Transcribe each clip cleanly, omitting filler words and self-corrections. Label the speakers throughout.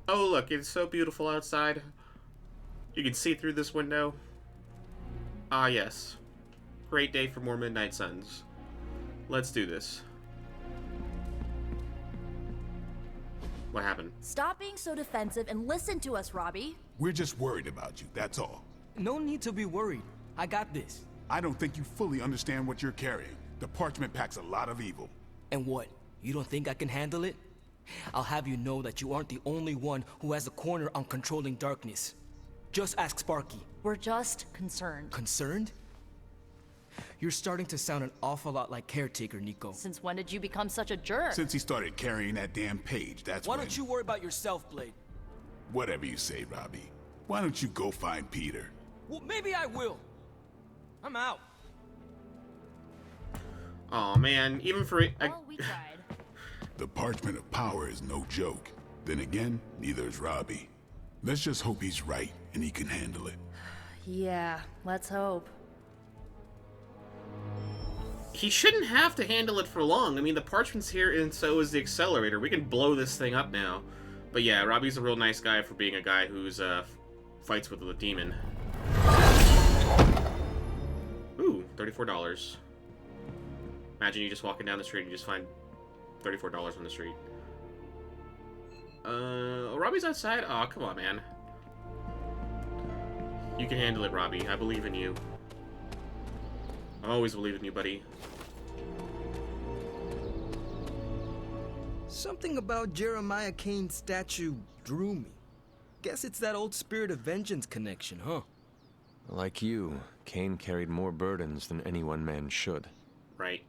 Speaker 1: Oh, look, it's so beautiful outside. You can see through this window. Ah, yes. Great day for more midnight suns. Let's do this. What happened?
Speaker 2: Stop being so defensive and listen to us, Robbie.
Speaker 3: We're just worried about you, that's all.
Speaker 4: No need to be worried. I got this.
Speaker 3: I don't think you fully understand what you're carrying. The Parchment packs a lot of evil.
Speaker 4: And what? You don't think I can handle it? I'll have you know that you aren't the only one who has a corner on controlling darkness. Just ask Sparky.
Speaker 2: We're just concerned.
Speaker 4: Concerned? You're starting to sound an awful lot like Caretaker, Nico.
Speaker 2: Since when did you become such a jerk?
Speaker 3: Since he started carrying that damn page, that's
Speaker 4: Why don't you worry about yourself, Blade?
Speaker 3: Whatever you say, Robbie. Why don't you go find Peter?
Speaker 4: Well, maybe I will. I'm out.
Speaker 1: Oh man, even for
Speaker 2: Well, we tried.
Speaker 3: The Parchment of Power is no joke. Then again, neither is Robbie. Let's just hope he's right and he can handle it.
Speaker 2: Yeah, let's hope.
Speaker 1: he shouldn't have to handle it for long. I mean, the Parchment's here, and so is the Accelerator. We can blow this thing up now. But yeah, Robbie's a real nice guy for being a guy who's fights with the demon. Ooh, $34. Imagine you just walking down the street and you just find $34 on the street. Robbie's outside? Aw, come on, man. You can handle it, Robbie. I believe in you. I always believe in you, buddy.
Speaker 4: Something about Jeremiah Cain's statue drew me. Guess it's that old Spirit of Vengeance connection, huh?
Speaker 5: Like you, Cain carried more burdens than any one man should.
Speaker 1: Right.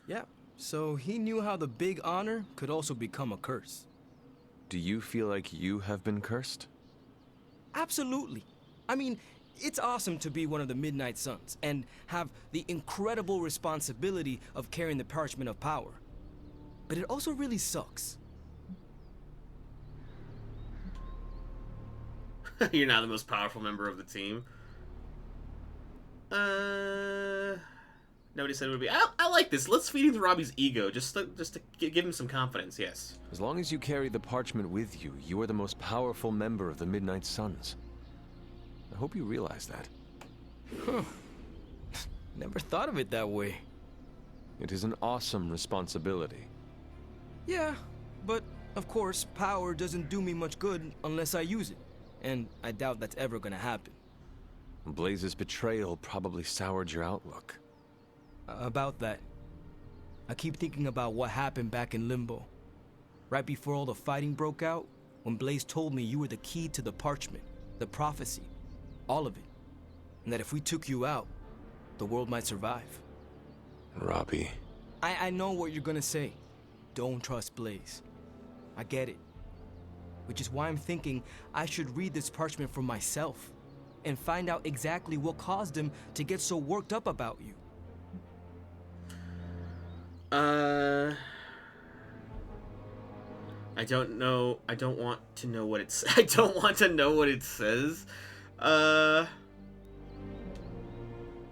Speaker 4: Yeah, so he knew how the big honor could also become a curse.
Speaker 5: Do you feel like you have been cursed?
Speaker 4: Absolutely. I mean, it's awesome to be one of the Midnight Suns and have the incredible responsibility of carrying the Parchment of Power. But it also really sucks.
Speaker 1: You're not the most powerful member of the team. Nobody said it would be. I like this. Let's feed into Robbie's ego, just to give him some confidence. Yes.
Speaker 5: As long as you carry the Parchment with you, you are the most powerful member of the Midnight Suns. I hope you realize that.
Speaker 4: Huh. Never thought of it that way.
Speaker 5: It is an awesome responsibility.
Speaker 4: Yeah, but of course, power doesn't do me much good unless I use it. And I doubt that's ever gonna happen.
Speaker 5: Blaze's betrayal probably soured your outlook.
Speaker 4: About that. I keep thinking about what happened back in Limbo. Right before all the fighting broke out, when Blaze told me you were the key to the Parchment, the prophecy, all of it. And that if we took you out, the world might survive.
Speaker 5: Robbie.
Speaker 4: I know what you're gonna say. Don't trust Blaze. I get it. Which is why I'm thinking I should read this parchment for myself and find out exactly what caused him to get so worked up about you.
Speaker 1: I don't know. I don't want to know what it's. I don't want to know what it says.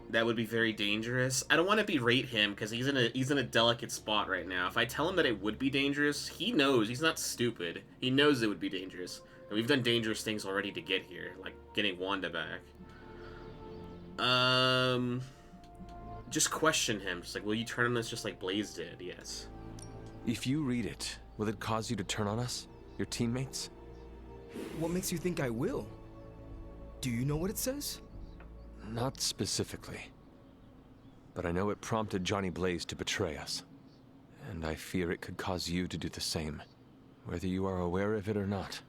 Speaker 1: That would be very dangerous. I don't want to berate him because he's in a delicate spot right now. If I tell him that it would be dangerous, he knows. He's not stupid. He knows it would be dangerous. And we've done dangerous things already to get here, like getting Wanda back. Just question him. Just like, will you turn on us just like Blaze did? Yes.
Speaker 5: If you read it, will it cause you to turn on us? Your teammates?
Speaker 4: What makes you think I will? Do you know what it says?
Speaker 5: Not specifically. But I know it prompted Johnny Blaze to betray us. And I fear it could cause you to do the same, whether you are aware of it or not.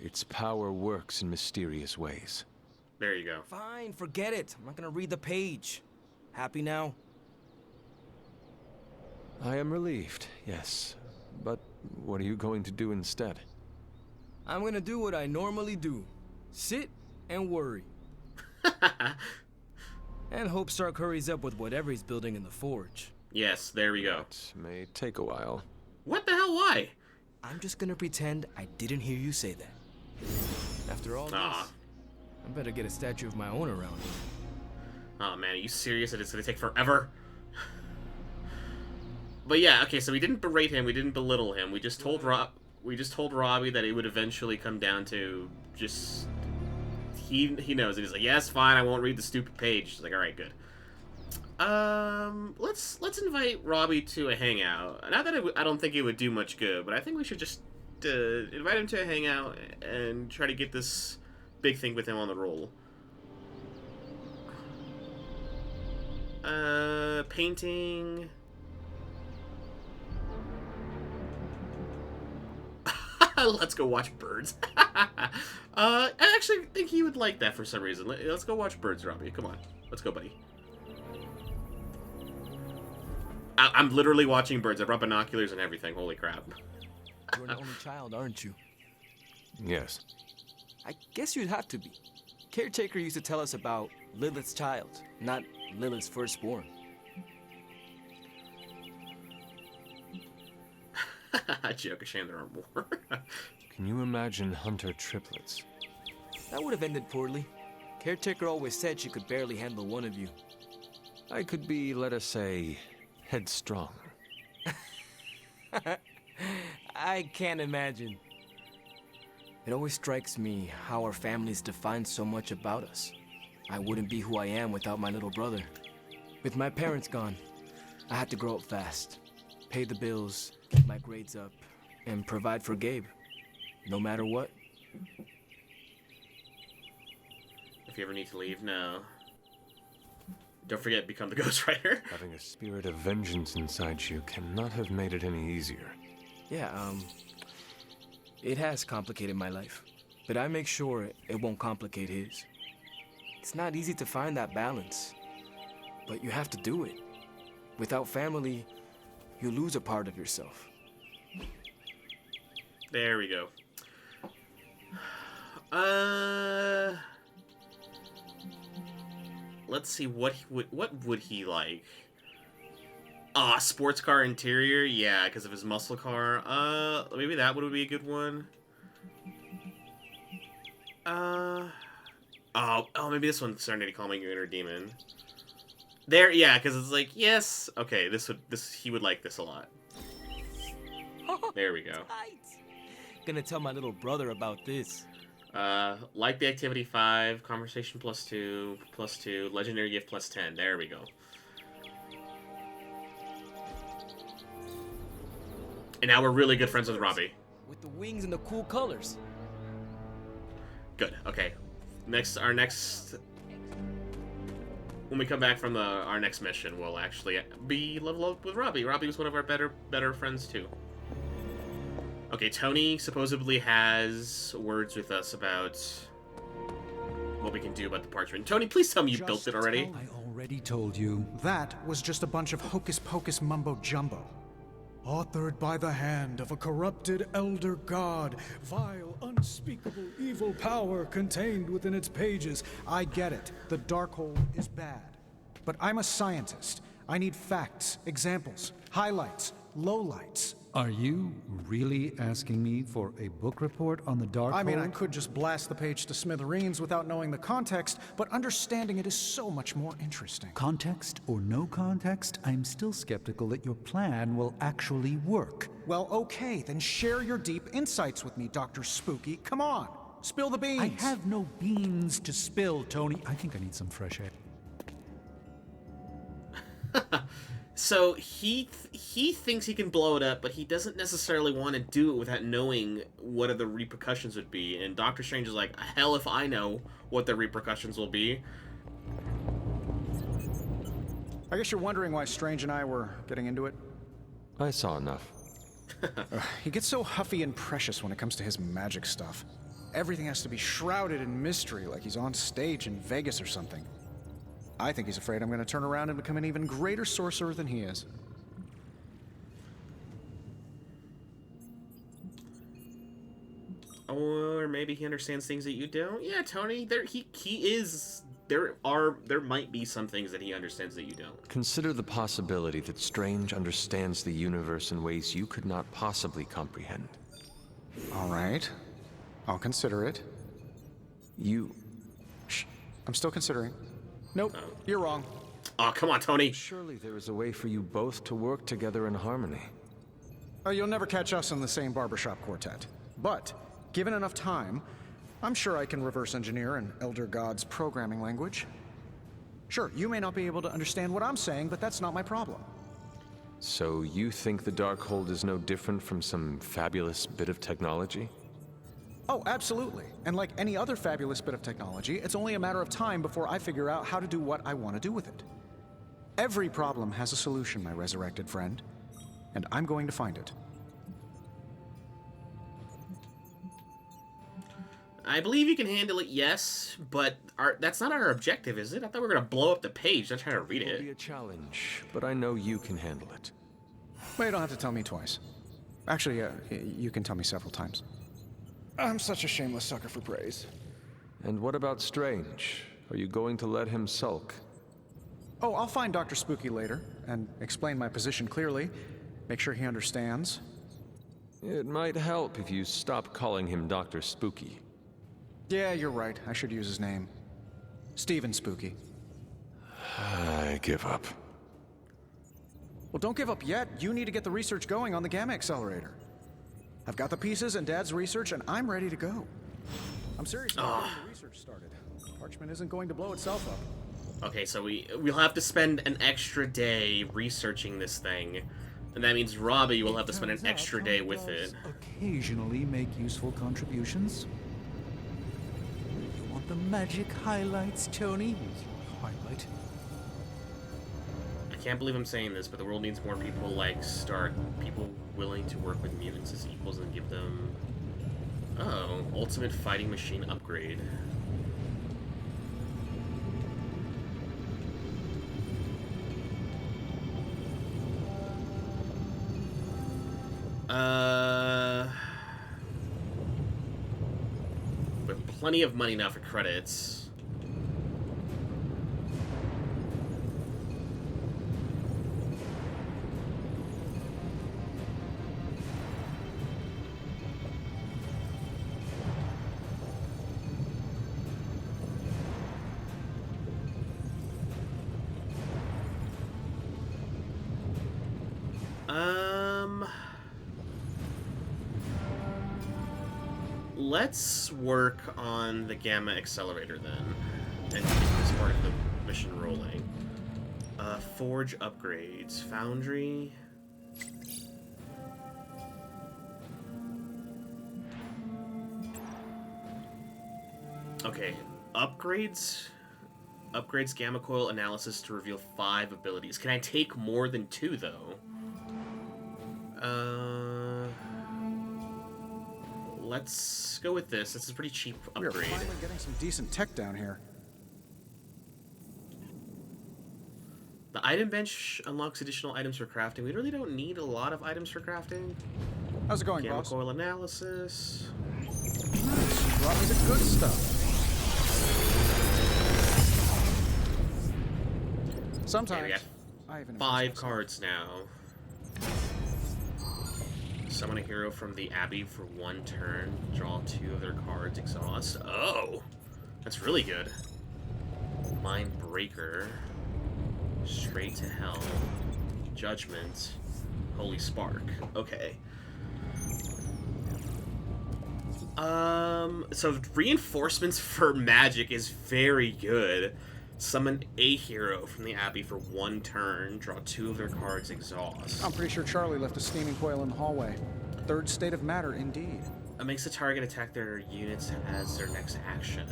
Speaker 5: Its power works in mysterious ways.
Speaker 1: There you go.
Speaker 4: Fine, forget it. I'm not gonna read the page. Happy now?
Speaker 5: I am relieved, yes. But what are you going to do instead?
Speaker 4: I'm gonna do what I normally do. Sit and worry. And hope Stark hurries up with whatever he's building in the forge.
Speaker 1: Yes, there we go.
Speaker 5: It may take a while.
Speaker 1: What the hell? Why?
Speaker 4: I'm just gonna pretend I didn't hear you say that. After all this, I better get a statue of my own around here.
Speaker 1: Oh man, are you serious that it's gonna take forever? But yeah, okay, so we didn't berate him, we didn't belittle him, we just told We just told Robbie that it would eventually come down to just he knows it. He's like, yes, fine, I won't read the stupid page. He's like, all right, good. Let's invite Robbie to a hangout. Not that I don't think it would do much good, but I think we should just invite him to a hangout and try to get this big thing with him on the roll. Painting. Let's go watch birds. I actually think he would like that for some reason. Let's go watch birds, Robbie. Come on. Let's go, buddy. I'm literally watching birds. I brought binoculars and everything. Holy crap.
Speaker 4: You're an only child, aren't you?
Speaker 5: Yes.
Speaker 4: I guess you'd have to be. Caretaker used to tell us about Lilith's child, not Lilith's firstborn.
Speaker 1: Joke, a shame there aren't more.
Speaker 5: Can you imagine Hunter triplets?
Speaker 4: That would have ended poorly. Caretaker always said she could barely handle one of you.
Speaker 5: I could be, let us say, headstrong.
Speaker 4: I can't imagine. It always strikes me how our families define so much about us. I wouldn't be who I am without my little brother. With my parents gone, I had to grow up fast, pay the bills, keep my grades up, and provide for Gabe, no matter what.
Speaker 1: If you ever need to leave, no. Don't forget, become the ghostwriter.
Speaker 5: Having a spirit of vengeance inside you cannot have made it any easier.
Speaker 4: Yeah, it has complicated my life, but I make sure it won't complicate his. It's not easy to find that balance, but you have to do it. Without family, you lose a part of yourself.
Speaker 1: There we go. Let's see, what would he like? Sports car interior? Yeah, because of his muscle car. Maybe that would be a good one. Maybe this one's starting to call me your inner demon. There, yeah, because it's like, yes, okay, he would like this a lot. There we go.
Speaker 4: Gonna tell my little brother about this.
Speaker 1: Like the activity 5, conversation +2, legendary gift +10. There we go. And now we're really good friends with Robbie.
Speaker 4: With the wings and the cool colors.
Speaker 1: Good. Okay. Our next. When we come back from our next mission, we'll actually be level up with Robbie. Robbie was one of our better friends too. Okay, Tony supposedly has words with us about what we can do about the parchment. Tony, please tell me you built it already.
Speaker 6: I already told you. That was just a bunch of hocus-pocus mumbo-jumbo. Authored by the hand of a corrupted elder god, vile, unspeakable evil power contained within its pages. I get it. The Darkhold is bad. But I'm a scientist. I need facts, examples, highlights, lowlights.
Speaker 7: Are you really asking me for a book report on the Darkhold?
Speaker 6: I mean, I could just blast the page to smithereens without knowing the context, but understanding it is so much more interesting.
Speaker 7: Context or no context, I'm still skeptical that your plan will actually work.
Speaker 6: Well, okay, then share your deep insights with me, Dr. Spooky. Come on, spill the beans.
Speaker 7: I have no beans to spill, Tony. I think I need some fresh air.
Speaker 1: So he thinks he can blow it up, but he doesn't necessarily want to do it without knowing what are the repercussions would be. And Doctor Strange is like, hell if I know what the repercussions will be.
Speaker 6: I guess you're wondering why Strange and I were getting into it.
Speaker 5: I saw enough.
Speaker 6: He gets so huffy and precious when it comes to his magic stuff. Everything has to be shrouded in mystery, like he's on stage in Vegas or something. I think he's afraid I'm going to turn around and become an even greater sorcerer than he is.
Speaker 1: Or maybe he understands things that you don't. Yeah, Tony, there might be some things that he understands that you don't.
Speaker 5: Consider the possibility that Strange understands the universe in ways you could not possibly comprehend.
Speaker 6: All right. I'll consider it. Shh. I'm still considering. Nope, you're wrong.
Speaker 1: Oh, come on, Tony.
Speaker 5: Surely there is a way for you both to work together in harmony.
Speaker 6: You'll never catch us in the same barbershop quartet. But, given enough time, I'm sure I can reverse engineer an Elder God's programming language. Sure, you may not be able to understand what I'm saying, but that's not my problem.
Speaker 5: So you think the Darkhold is no different from some fabulous bit of technology?
Speaker 6: Oh, absolutely. And like any other fabulous bit of technology, it's only a matter of time before I figure out how to do what I want to do with it. Every problem has a solution, my resurrected friend. And I'm going to find it.
Speaker 1: I believe you can handle it, yes, but that's not our objective, is it? I thought we were going to blow up the page, not trying to read
Speaker 5: It'll be
Speaker 1: it.
Speaker 5: a challenge, but I know you can handle it.
Speaker 6: Well, you don't have to tell me twice. Actually, you can tell me several times. I'm such a shameless sucker for praise.
Speaker 5: And what about Strange? Are you going to let him sulk?
Speaker 6: Oh, I'll find Dr. Spooky later, and explain my position clearly. Make sure he understands.
Speaker 5: It might help if you stop calling him Dr. Spooky.
Speaker 6: Yeah, you're right. I should use his name. Stephen Spooky.
Speaker 5: I give up.
Speaker 6: Well, don't give up yet. You need to get the research going on the Gamma Accelerator. I've got the pieces and Dad's research, and I'm ready to go. I'm seriously getting the research started. Parchment isn't going to blow itself up.
Speaker 1: Okay, so we'll have to spend an extra day researching this thing. And that means Robbie will have to spend an extra day with it.
Speaker 7: Occasionally make useful contributions. You want the magic highlights, Tony? Highlight.
Speaker 1: I can't believe I'm saying this, but the world needs more people like Stark. People willing to work with mutants as equals and give them... Oh, ultimate fighting machine upgrade. With plenty of money now for credits. Let's work on the Gamma Accelerator then, and get this part of the mission rolling. Forge upgrades, Foundry. Okay, upgrades. Upgrades Gamma Coil Analysis to reveal 5 abilities. Can I take more than 2 though? Let's go with this. This is a pretty cheap upgrade.
Speaker 6: We're finally getting some decent tech down here.
Speaker 1: The item bench unlocks additional items for crafting. We really don't need a lot of items for crafting.
Speaker 6: How's it going,
Speaker 1: Gamma
Speaker 6: boss?
Speaker 1: Coil Analysis.
Speaker 6: Nice. Brought me the good stuff. Sometimes
Speaker 1: Okay, we got
Speaker 6: I even
Speaker 1: 5 cards now. Summon a hero from the Abbey for 1 turn. Draw 2 of their cards. Exhaust. Oh! That's really good. Mind Breaker. Straight to Hell. Judgment. Holy Spark. Okay. So reinforcements for magic is very good. Summon a hero from the Abbey for 1 turn. Draw 2 of their cards. Exhaust.
Speaker 6: I'm pretty sure Charlie left a steaming coil in the hallway. Third state of matter, indeed.
Speaker 1: It makes the target attack their units as their next action.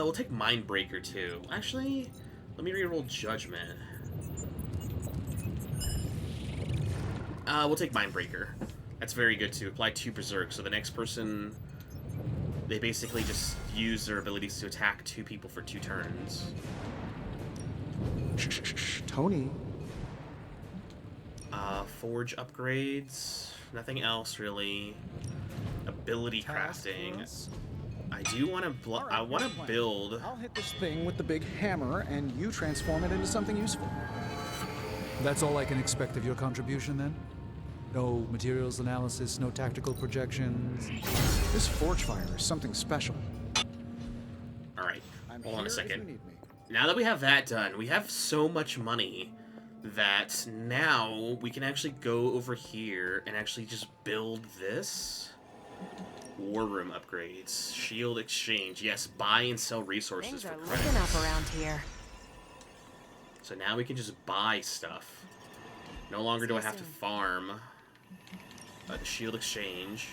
Speaker 1: We'll take Mindbreaker too. Actually, let me reroll Judgment. We'll take Mindbreaker. That's very good too. Apply 2 Berserk, so the next person, they basically just use their abilities to attack 2 people for 2 turns.
Speaker 6: Tony.
Speaker 1: Forge upgrades. Nothing else really. Ability crafting. I do want to. I want to build.
Speaker 6: I'll hit this thing with the big hammer, and you transform it into something useful.
Speaker 7: That's all I can expect of your contribution, then? No materials analysis, no tactical projections.
Speaker 6: This forge fire is something special.
Speaker 1: All right,
Speaker 6: I'm
Speaker 1: hold on a
Speaker 6: here if you
Speaker 1: second.
Speaker 6: need me.
Speaker 1: Now that we have that done, we have so much money that now we can actually go over here and actually just build this. War room upgrades, shield exchange. Yes, buy and sell resources
Speaker 8: Things
Speaker 1: for
Speaker 8: are
Speaker 1: credits.
Speaker 8: looking up around here.
Speaker 1: So now we can just buy stuff. No longer do I have to farm. The shield exchange.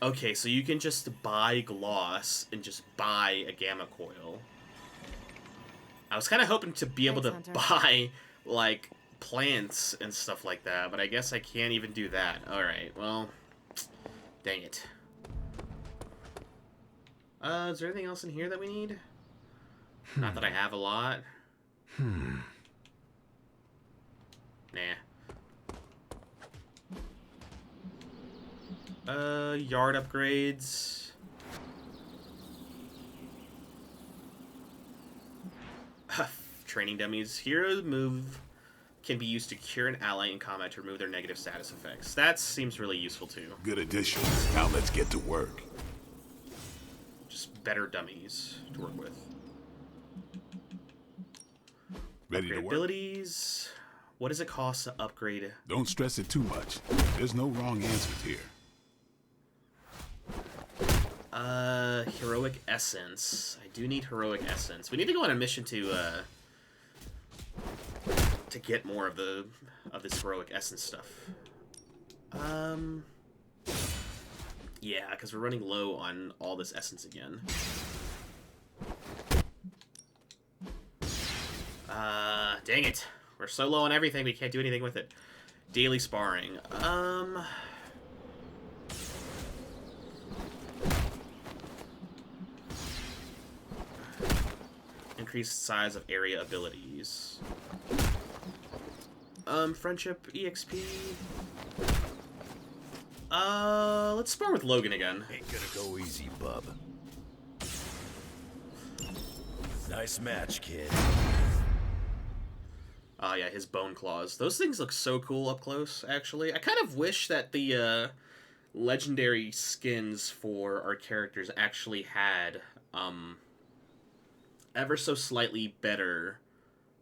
Speaker 1: Okay, so you can just buy gloss and just buy a gamma coil. I was kind of hoping to be able to
Speaker 8: Thanks,
Speaker 1: buy, like, plants and stuff like that, but I guess I can't even do that. Alright, well, dang it. Is there anything else in here that we need? Not that I have a lot. Nah. Yard upgrades. Training dummies. Hero move can be used to cure an ally in combat to remove their negative status effects. That seems really useful too.
Speaker 3: Good addition. Now let's get to work.
Speaker 1: Just better dummies to work with.
Speaker 3: Ready to
Speaker 1: Upgrade
Speaker 3: work?
Speaker 1: abilities. What does it cost to upgrade?
Speaker 3: Don't stress it too much. There's no wrong answers here.
Speaker 1: Heroic essence. I do need heroic essence. We need to go on a mission to get more of this heroic essence stuff. Yeah, because we're running low on all this essence again. Dang it. We're so low on everything, we can't do anything with it. Daily sparring. Increased size of area abilities. Friendship, EXP. Let's spar with Logan again.
Speaker 9: Ain't gonna go easy, bub. Nice match, kid.
Speaker 1: Oh yeah, his bone claws. Those things look so cool up close, actually. I kind of wish that the legendary skins for our characters actually had ever so slightly better,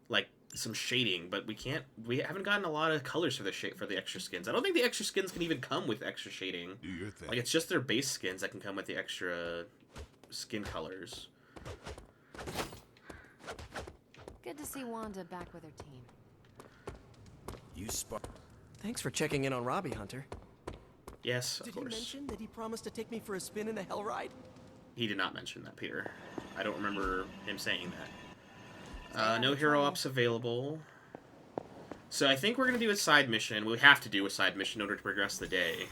Speaker 1: like, some shading, but we haven't gotten a lot of colors for the extra skins. I don't think the extra skins can even come with extra shading.
Speaker 3: Do your thing.
Speaker 1: Like, it's just their base skins that can come with the extra skin colors.
Speaker 8: Good to see Wanda back with her team.
Speaker 9: You spark.
Speaker 10: Thanks for checking in on Robbie, Hunter.
Speaker 1: Yes, of
Speaker 10: Did he
Speaker 1: course.
Speaker 10: mention that he promised to take me for a spin in the Hell Ride?
Speaker 1: He did not mention that, Peter. I don't remember him saying that. No hero ups available. So I think we're going to do a side mission. We have to do a side mission in order to progress the day.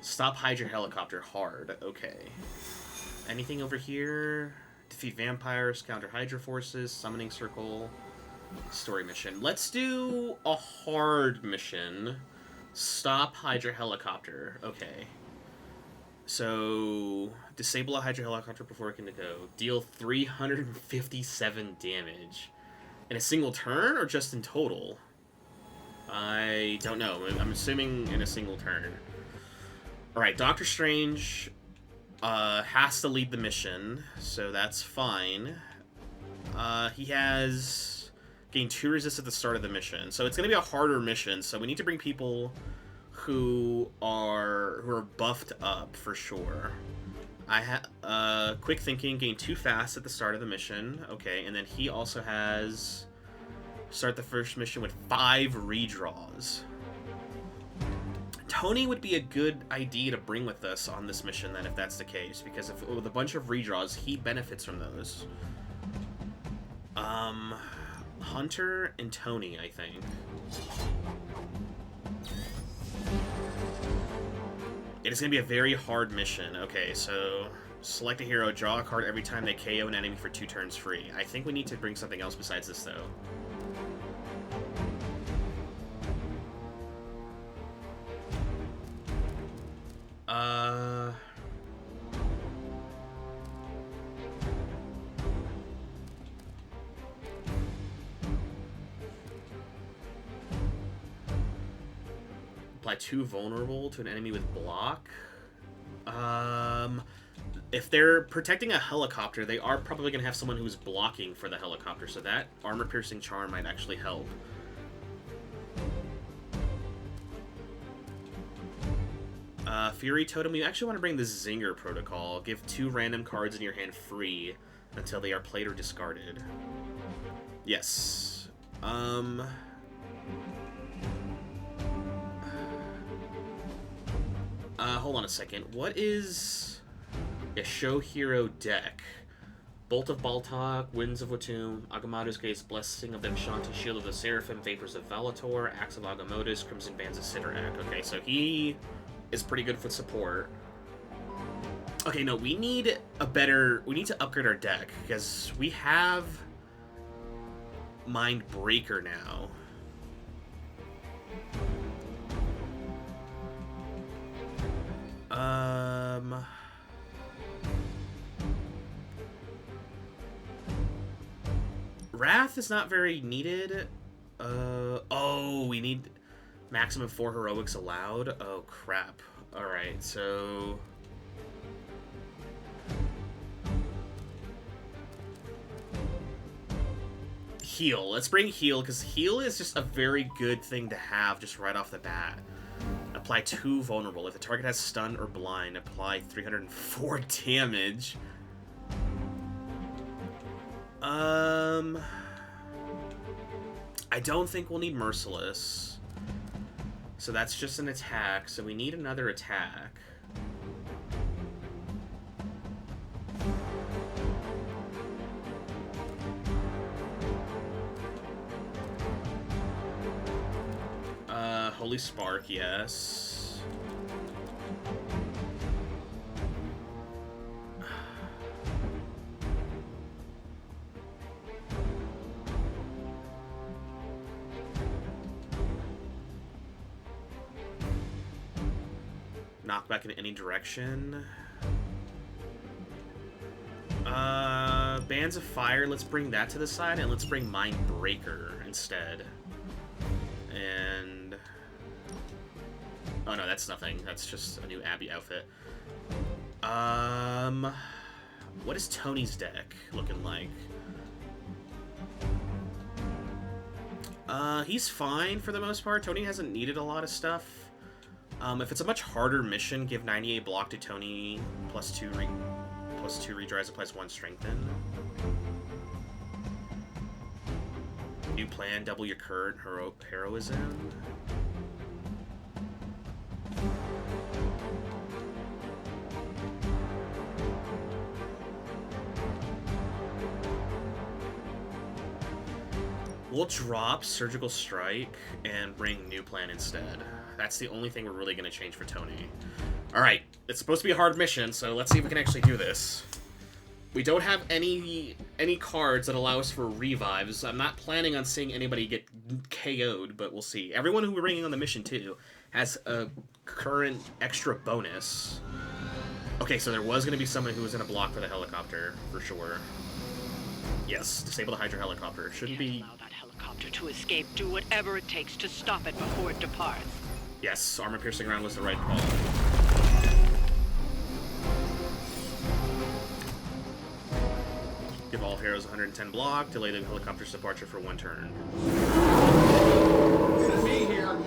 Speaker 1: Stop Hydra helicopter hard. Okay. Anything over here? Defeat vampires, counter Hydra forces, summoning circle, story mission. Let's do a hard mission. Stop Hydra helicopter. Okay. So, disable a Hydra helicopter before it can go. Deal 357 damage. In a single turn or just in total? I don't know. I'm assuming in a single turn. Alright, Doctor Strange has to lead the mission, so that's fine. He has gained 2 resist at the start of the mission, so it's going to be a harder mission, so we need to bring people who are buffed up for sure. Quick thinking, gain 2 fast at the start of the mission. Okay, and then he also has start the first mission with 5 redraws. Tony would be a good idea to bring with us on this mission then, if that's the case, because if with a bunch of redraws, he benefits from those. Hunter and Tony, I think. It is going to be a very hard mission. Okay, so select a hero, draw a card every time they KO an enemy for 2 turns free. I think we need to bring something else besides this, though. Apply 2 vulnerable to an enemy with block. If they're protecting a helicopter, they are probably going to have someone who's blocking for the helicopter, so that armor-piercing charm might actually help. Fury Totem, you actually want to bring the Zinger Protocol. Give 2 random cards in your hand free until they are played or discarded. Yes. Hold on a second. What is a show hero deck? Bolt of Baltog, Winds of Watum, Agamotto's Gaze, Blessing of Emshanti, Shield of the Seraphim, Vapors of Valator, Axe of Agamottus, Crimson Bands of Sidorak. Okay, so he is pretty good for support. Okay, no, we need to upgrade our deck, because we have Mind Breaker now. Wrath is not very needed. Oh, we need maximum 4 heroics allowed. Oh, crap. Alright, so... Heal. Let's bring Heal, because Heal is just a very good thing to have just right off the bat. Apply 2 vulnerable. If the target has stun or blind, apply 304 damage. I don't think we'll need Merciless. So that's just an attack, so we need another attack. Holy Spark, yes. Knockback in any direction. Bands of Fire, let's bring that to the side, and let's bring Mind Breaker instead. And... oh no, that's nothing. That's just a new Abby outfit. What is Tony's deck looking like? He's fine for the most part. Tony hasn't needed a lot of stuff. If it's a much harder mission, give 98 block to Tony, plus 2 redries, applies 1 strengthen. New plan, double your current heroism. We'll drop Surgical Strike and bring New Plan instead. That's the only thing we're really going to change for Tony. Alright, it's supposed to be a hard mission, so let's see if we can actually do this. We don't have any cards that allow us for revives. I'm not planning on seeing anybody get KO'd, but we'll see. Everyone who we're bringing on the mission, too, has a current extra bonus. Okay, so there was going to be someone who was going to block for the helicopter, for sure. Yes, disable the Hydra helicopter. Shouldn't be...
Speaker 11: allow that helicopter to escape. Do whatever it takes to stop it before it departs.
Speaker 1: Yes, armor-piercing round was the right call. Give all heroes 110 block. Delay the helicopter's departure for 1 turn.
Speaker 12: Enemy here.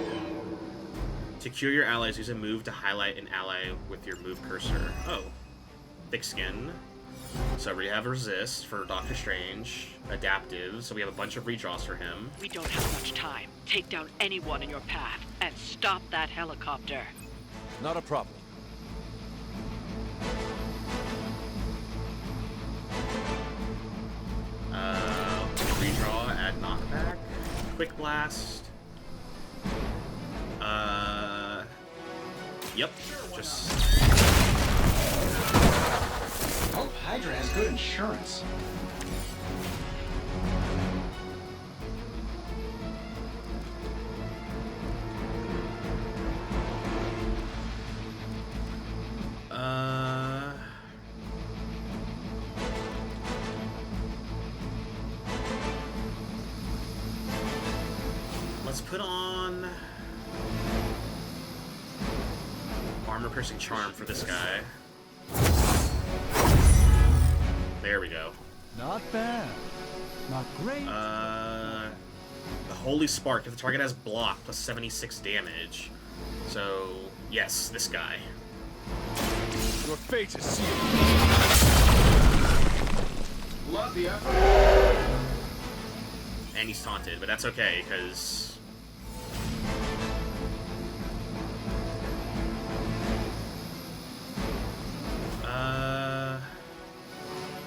Speaker 1: To cure your allies, use a move to highlight an ally with your move cursor. Oh. Thick Skin. So we have Resist for Doctor Strange. Adaptive, so we have a bunch of redraws for him.
Speaker 11: We don't have much time. Take down anyone in your path and stop that helicopter.
Speaker 5: Not a problem.
Speaker 1: Redraw, add knockback. Quick Blast. Yep. Just...
Speaker 12: Hope Hydra has good insurance.
Speaker 1: Let's put on... armor-piercing charm for this guy. There we go.
Speaker 7: Not bad. Not great.
Speaker 1: The Holy Spark. If the target has block, plus 76 damage. So, yes, this guy.
Speaker 5: Your fate is sealed.
Speaker 12: Love the effort.
Speaker 1: And he's taunted, but that's okay, because...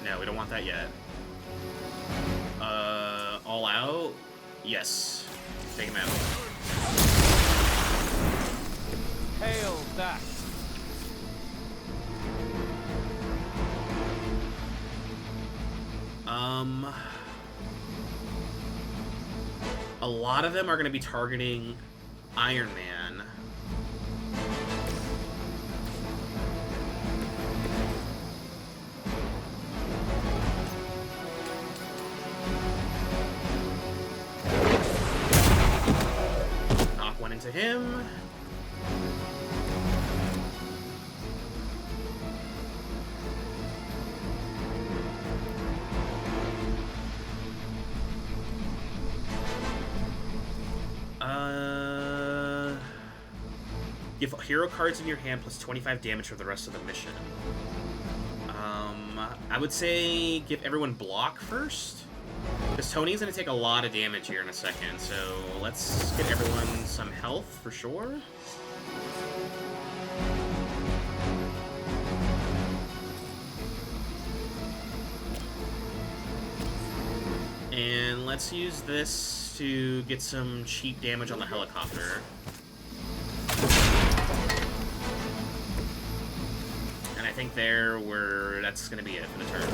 Speaker 1: No, we don't want that yet. All out? Yes. Take him out.
Speaker 5: Hail that!
Speaker 1: A lot of them are going to be targeting Iron Man. Knock one into him. Give hero cards in your hand plus 25 damage for the rest of the mission. I would say give everyone block first. Because Tony's going to take a lot of damage here in a second, so let's get everyone some health for sure. And let's use this to get some cheap damage on the helicopter. And I think that's gonna be it for the turn.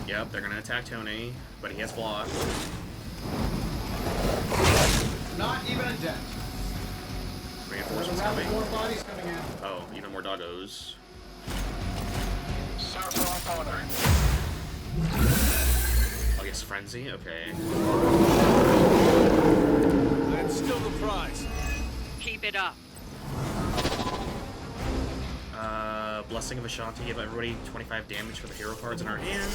Speaker 1: Yep, they're gonna attack Tony, but he has block.
Speaker 12: Not even a dent.
Speaker 1: Reinforcements
Speaker 12: There's
Speaker 1: coming.
Speaker 12: more bodies coming in.
Speaker 1: Oh, even more doggos. I guess Frenzy, okay.
Speaker 5: That's still the prize.
Speaker 11: Keep it up.
Speaker 1: Blessing of Ashanti, give everybody 25 damage for the hero cards in our hand.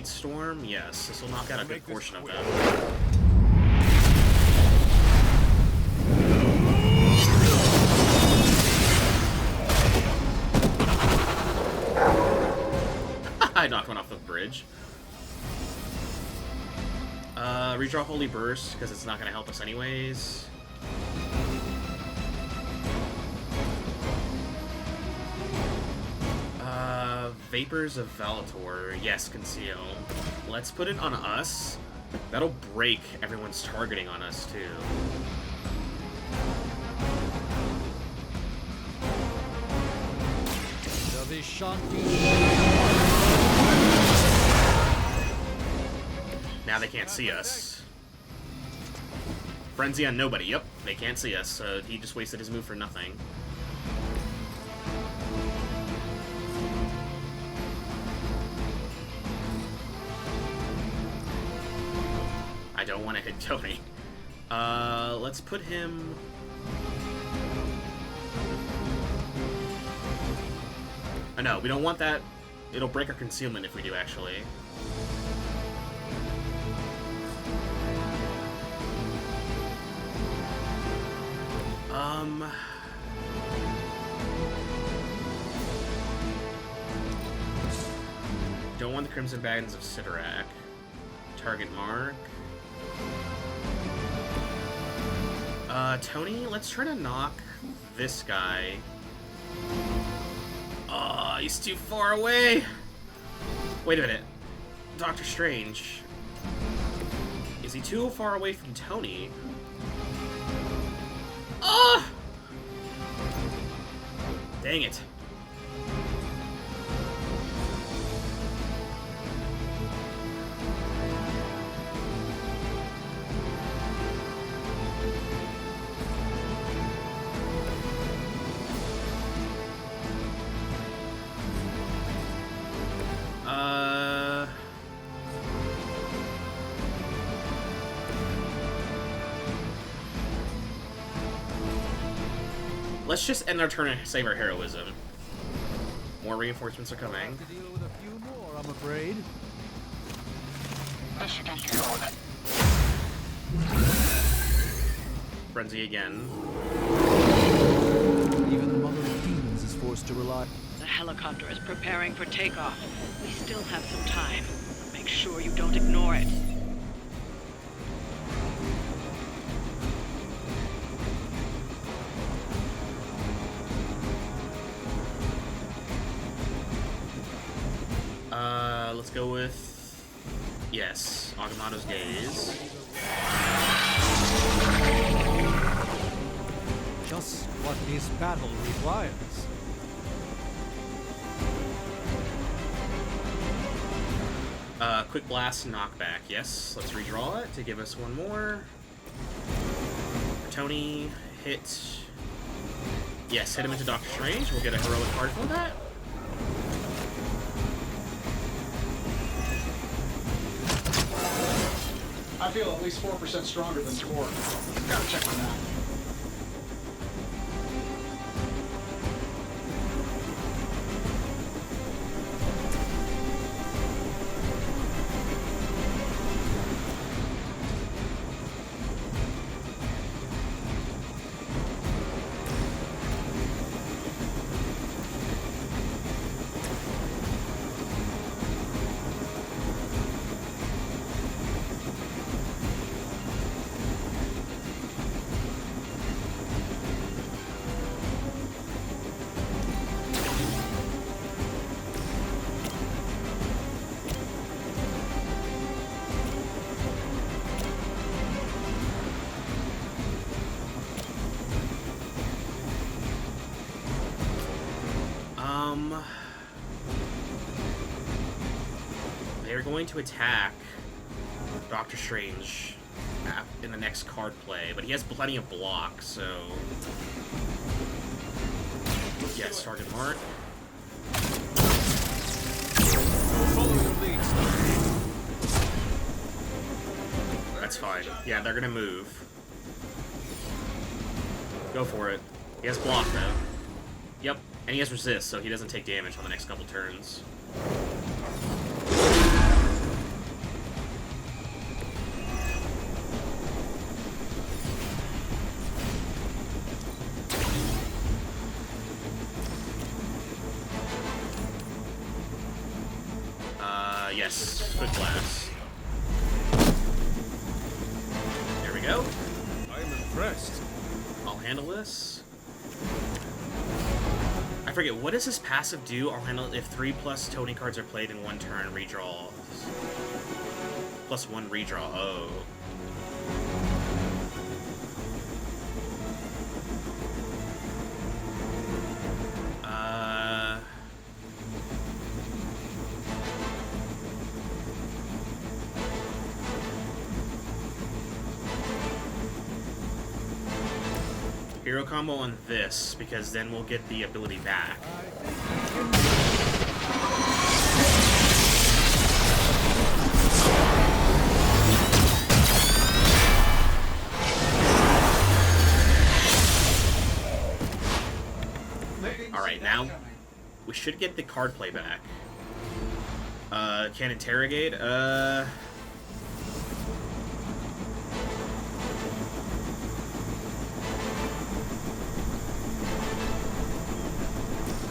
Speaker 1: Storm, yes, this will knock out a good portion of them. I knocked one off the bridge. Redraw Holy Burst, because it's not going to help us anyways. Vapors of Valator. Yes, conceal. Let's put it on us. That'll break everyone's targeting on us, too. Now they can't see us. Frenzy on nobody. Yep, they can't see us, so he just wasted his move for nothing. I don't want to hit Tony. Let's put him... Oh, no, we don't want that. It'll break our concealment if we do, actually. Don't want the Crimson Baggins of Sidorak. Target mark. Tony, let's try to knock this guy. Oh, he's too far away. Wait a minute. Doctor Strange. Is he too far away from Tony? Ah! Dang it. let's just end our turn and save our heroism. More reinforcements are coming.
Speaker 7: Have to deal with a few more, I'm afraid.
Speaker 1: Frenzy again.
Speaker 7: Even the mother of demons is forced to rely.
Speaker 11: The helicopter is preparing for takeoff. We still have some time. Make sure you don't ignore it.
Speaker 1: Let's go with... Yes, Agamotto's Gaze.
Speaker 7: Just what this battle requires.
Speaker 1: Quick Blast, Knockback. Yes, let's redraw it to give us one more. Tony, hit... Yes, hit him into Doctor Strange. We'll get a heroic card for that.
Speaker 12: I feel at least 4% stronger than Tor. Gotta check my math.
Speaker 1: They're going to attack Doctor Strange in the next card play, but he has plenty of block, so... Yes, target mark. That's fine. Yeah, they're gonna move. Go for it. He has block, though. Yep, and he has resist, so he doesn't take damage on the next couple turns. Yes, quick blast. There we go.
Speaker 5: I'm impressed.
Speaker 1: I'll handle this. I forget, what does his passive do? I'll handle it if 3+ Tony cards are played in one turn, redraw. +1 redraw, oh. Hero combo on this, because then we'll get the ability back. Alright, now we should get the card play back. Can interrogate?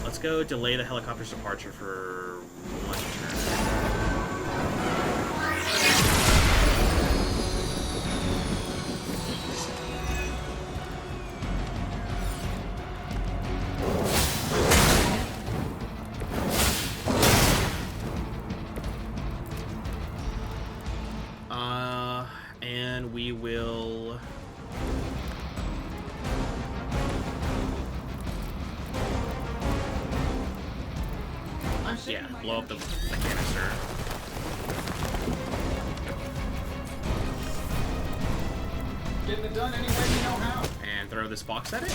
Speaker 1: Let's go delay the helicopter's departure for one turn. And we will... Yeah, blow up the canister.
Speaker 12: Getting it done any way you know how.
Speaker 1: And throw this box at it.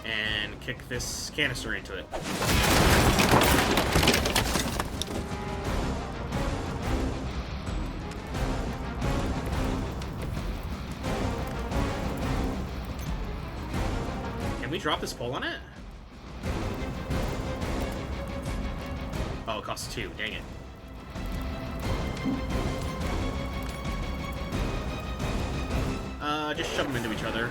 Speaker 1: And kick this canister into it. we drop this pole on it? Oh, it costs 2. Dang it. Just shove them into each other.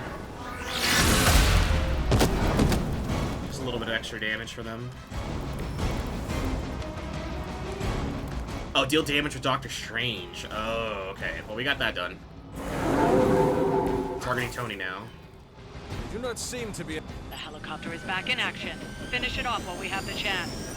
Speaker 1: Just a little bit of extra damage for them. Oh, deal damage with Doctor Strange. Oh, okay. Well, we got that done. Targeting Tony now.
Speaker 5: Do not seem to be.
Speaker 11: The helicopter is back in action. Finish it off while we have the chance.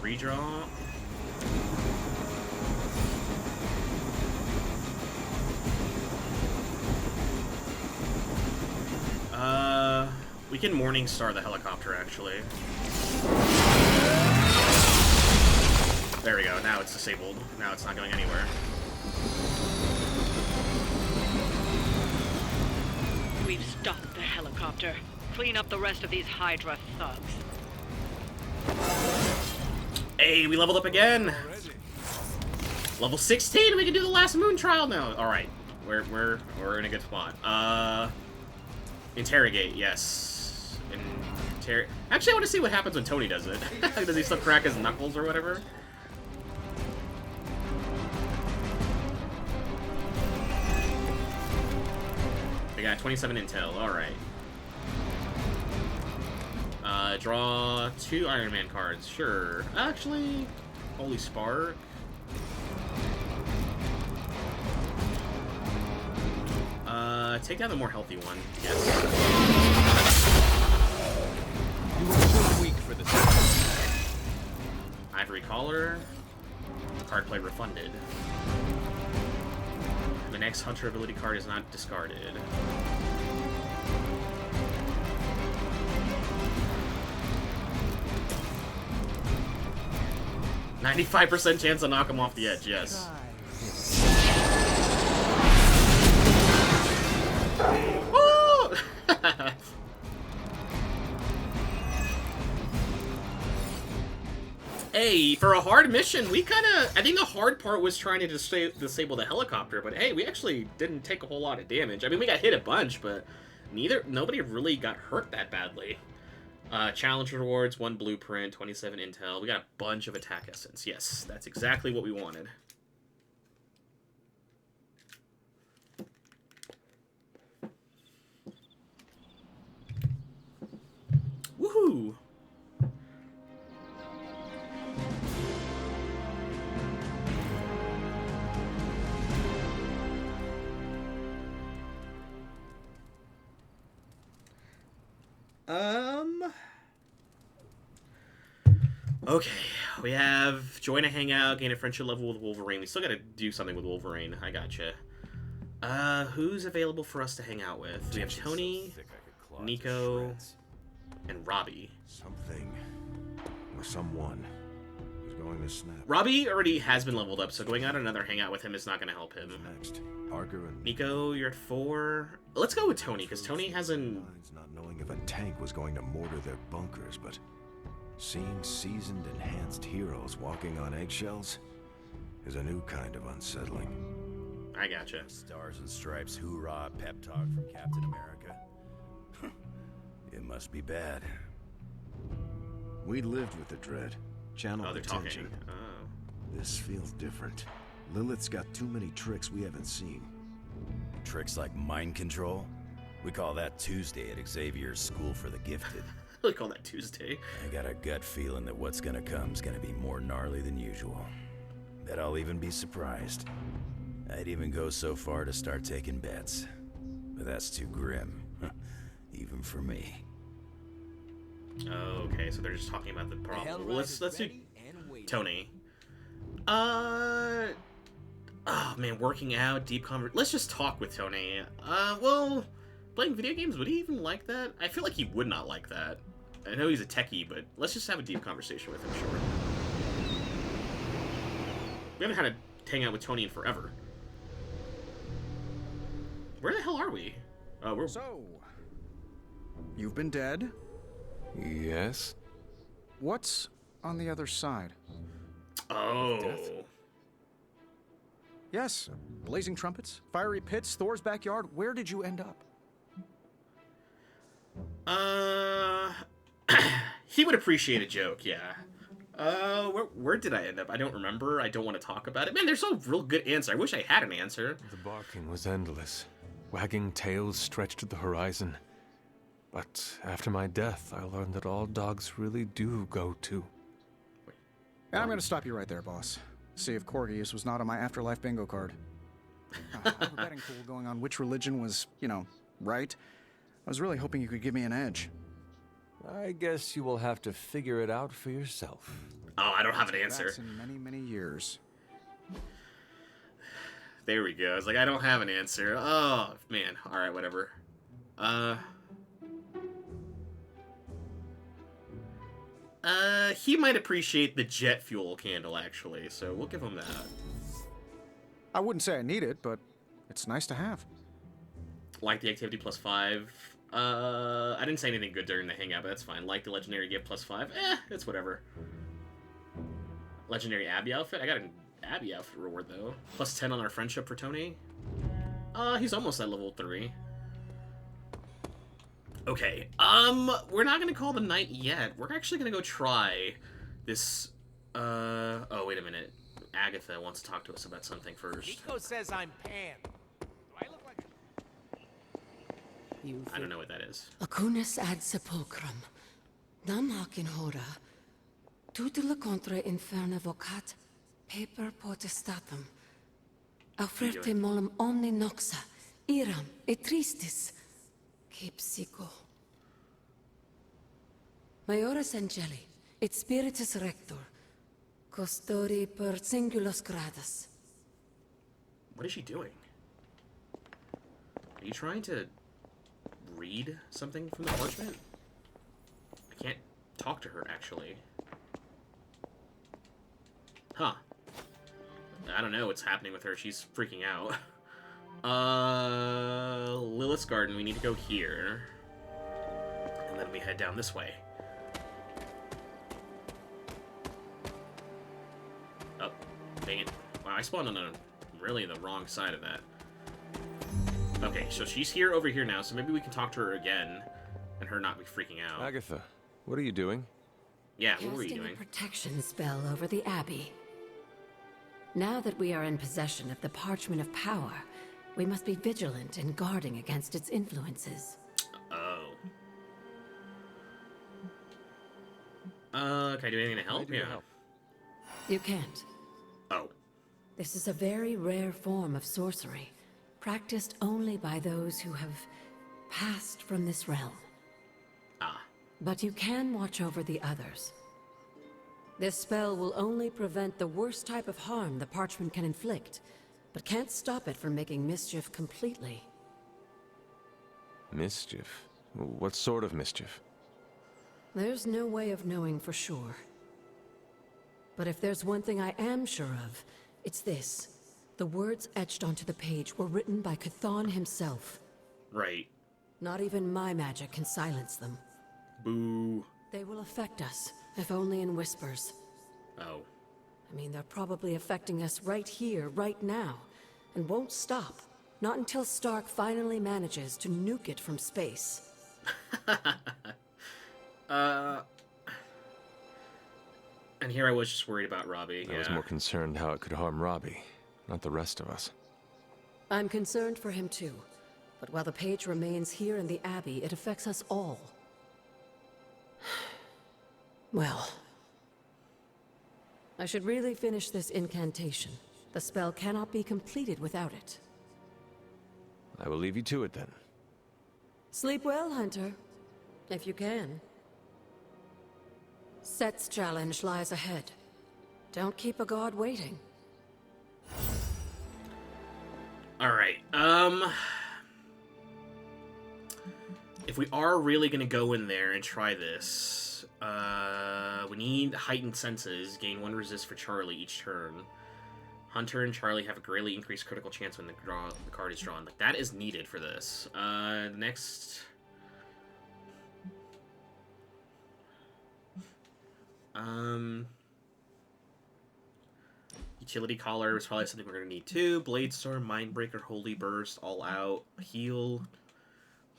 Speaker 1: Redraw. We can Morning Star the helicopter, actually. There we go, now it's disabled. Now it's not going anywhere.
Speaker 11: We've stopped the helicopter. Clean up the rest of these Hydra thugs.
Speaker 1: Hey, we leveled up again! Level 16, we can do the last moon trial now! Alright, we're in a good spot. Interrogate, yes. Actually, I want to see what happens when Tony does it. Does he still crack his knuckles or whatever? We got 27 intel, alright. Draw 2 Iron Man cards, sure. Actually, Holy Spark. Take down the more healthy one, yes.
Speaker 5: You are too weak for this.
Speaker 1: Ivory Collar. Card play refunded. The next Hunter ability card is not discarded. %95 chance to knock him off the edge, yes. Woo! Hey, for a hard mission, we kinda... I think the hard part was trying to disable the helicopter, but hey, we actually didn't take a whole lot of damage. I mean, we got hit a bunch, but nobody really got hurt that badly. Challenge rewards, 1 blueprint, 27 intel. We got a bunch of attack essence. Yes, that's exactly what we wanted. Woohoo! Okay, we have join a hangout, gain a friendship level with Wolverine. We still gotta do something with Wolverine. I gotcha. Who's available for us to hang out with? We have Tony, Nico, and Robbie.
Speaker 9: Something or someone is going to snap.
Speaker 1: Robbie already has been leveled up, so going out another hangout with him is not gonna help him.
Speaker 9: Next, Parker and
Speaker 1: Nico, you're at 4. Let's go with Tony, because Tony hasn't...
Speaker 9: Not knowing if a tank was going to mortar their bunkers, but seeing seasoned, enhanced heroes walking on eggshells is a new kind of unsettling.
Speaker 1: I gotcha.
Speaker 9: Stars and stripes hoorah pep talk from Captain America. It must be bad. We lived with the dread. Channel
Speaker 1: they're
Speaker 9: attention.
Speaker 1: talking. Oh.
Speaker 9: This feels different. Lilith's got too many tricks we haven't seen. Tricks like mind control? We call that Tuesday at Xavier's School for the Gifted.
Speaker 1: We call that Tuesday.
Speaker 9: I got a gut feeling that what's gonna come's gonna be more gnarly than usual. Bet I'll even be surprised. I'd even go so far to start taking bets. But that's too grim. Even for me.
Speaker 1: Okay, so they're just talking about the problem. Let's do Tony. Oh man, working out, deep conversation. Let's just talk with Tony. Well, playing video games, would he even like that? I feel like he would not like that. I know he's a techie, but let's just have a deep conversation with him, sure. We haven't had a hangout with Tony in forever. Where the hell are we? We're...
Speaker 6: So, you've been dead?
Speaker 5: Yes?
Speaker 6: What's on the other side?
Speaker 1: Oh.
Speaker 5: Death?
Speaker 6: Yes, blazing trumpets, fiery pits, Thor's backyard. Where did you end up?
Speaker 1: He would appreciate a joke, yeah. Where did I end up? I don't remember. I don't want to talk about it. Man, there's no real good answer. I wish I had an answer.
Speaker 5: The barking was endless. Wagging tails stretched to the horizon. But after my death, I learned that all dogs really do go too.
Speaker 6: And I'm going to stop you right there, boss. See if Corgius was not on my afterlife bingo card. I have a betting pool going on which religion was, right. I was really hoping you could give me an edge.
Speaker 5: I guess you will have to figure it out for yourself.
Speaker 1: Oh, I don't have an answer.
Speaker 6: That's in many, many years.
Speaker 1: There we go. I was like, I don't have an answer. Oh, man. All right, whatever. He might appreciate the jet fuel candle, actually, so we'll give him that.
Speaker 6: I wouldn't say I need it, but it's nice to have.
Speaker 1: Like the activity +5. I didn't say anything good during the hangout, but that's fine. Like the legendary gift +5. It's whatever. Legendary Abby outfit? I got an Abby outfit reward, though. +10 on our friendship for Tony. He's almost at level 3. Okay, we're not gonna call the night yet. We're actually gonna go try this, oh, wait a minute. Agatha wants to talk to us about something first.
Speaker 13: Nico says I'm Pan. Do I look like
Speaker 1: I don't know what that is.
Speaker 14: Acunis ad sepulchrum. Nam hacin hora. Tutela contra inferna vocat. Paper potestatum. Aufrerte molem omni noxa. Iram et tristis. Psycho. Majoris angeli, et spiritus rector, custori per singulos gradus.
Speaker 1: What is she doing? Are you trying to read something from the parchment? I can't talk to her, actually. Huh. I don't know what's happening with her. She's freaking out. Lilith's garden, we need to go here. And then we head down this way. Oh, dang it. Wow, I spawned on really the wrong side of that. Okay, so she's here over here now, so maybe we can talk to her again and her not be freaking out.
Speaker 5: Agatha, what are you doing?
Speaker 1: Yeah, what were you
Speaker 14: Casting
Speaker 1: doing?
Speaker 14: a protection spell over the Abbey. Now that we are in possession of the Parchment of Power, we must be vigilant in guarding against its influences.
Speaker 1: Oh. Can I do anything to help? Yeah.
Speaker 14: You can't.
Speaker 1: Oh.
Speaker 14: This is a very rare form of sorcery, practiced only by those who have passed from this realm.
Speaker 1: Ah.
Speaker 14: But you can watch over the others. This spell will only prevent the worst type of harm the Parchment can inflict, but can't stop it from making mischief completely.
Speaker 5: Mischief? What sort of mischief?
Speaker 14: There's no way of knowing for sure. But if there's one thing I am sure of, it's this. The words etched onto the page were written by Chthon himself.
Speaker 1: Right.
Speaker 14: Not even my magic can silence them.
Speaker 1: Boo.
Speaker 14: They will affect us, if only in whispers.
Speaker 1: Oh.
Speaker 14: I mean, they're probably affecting us right here, right now, and won't stop. Not until Stark finally manages to nuke it from space.
Speaker 1: And here I was just worried about Robbie.
Speaker 5: I was more concerned how it could harm Robbie, not the rest of us.
Speaker 14: I'm concerned for him too. But while the page remains here in the Abbey, it affects us all. Well, I should really finish this incantation. The spell cannot be completed without it.
Speaker 5: I will leave you to it then.
Speaker 14: Sleep well, Hunter. If you can. Set's challenge lies ahead. Don't keep a god waiting.
Speaker 1: Alright, if we are really gonna go in there and try this, we need heightened senses, gain 1 resist for Charlie each turn. Hunter and Charlie have a greatly increased critical chance when the card is drawn. Like, that is needed for this. Next... You Utility Collar is probably something we're going to need too. Blade Storm, Mindbreaker, Holy Burst, All Out, Heal.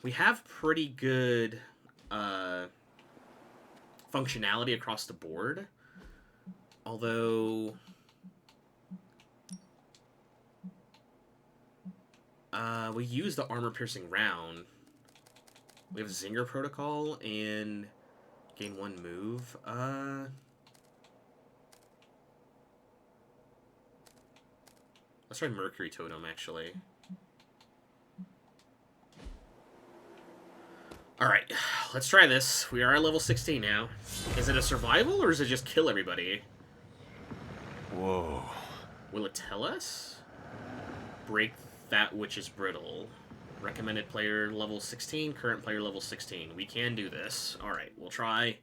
Speaker 1: We have pretty good functionality across the board. Although... we use the armor-piercing round. We have Zinger Protocol and gain 1 move. Let's try Mercury Totem, actually. Alright, let's try this. We are at level 16 now. Is it a survival, or is it just kill everybody?
Speaker 5: Whoa.
Speaker 1: Will it tell us? Break that which is brittle. Recommended player level 16, current player level 16. We can do this. Alright, we'll try.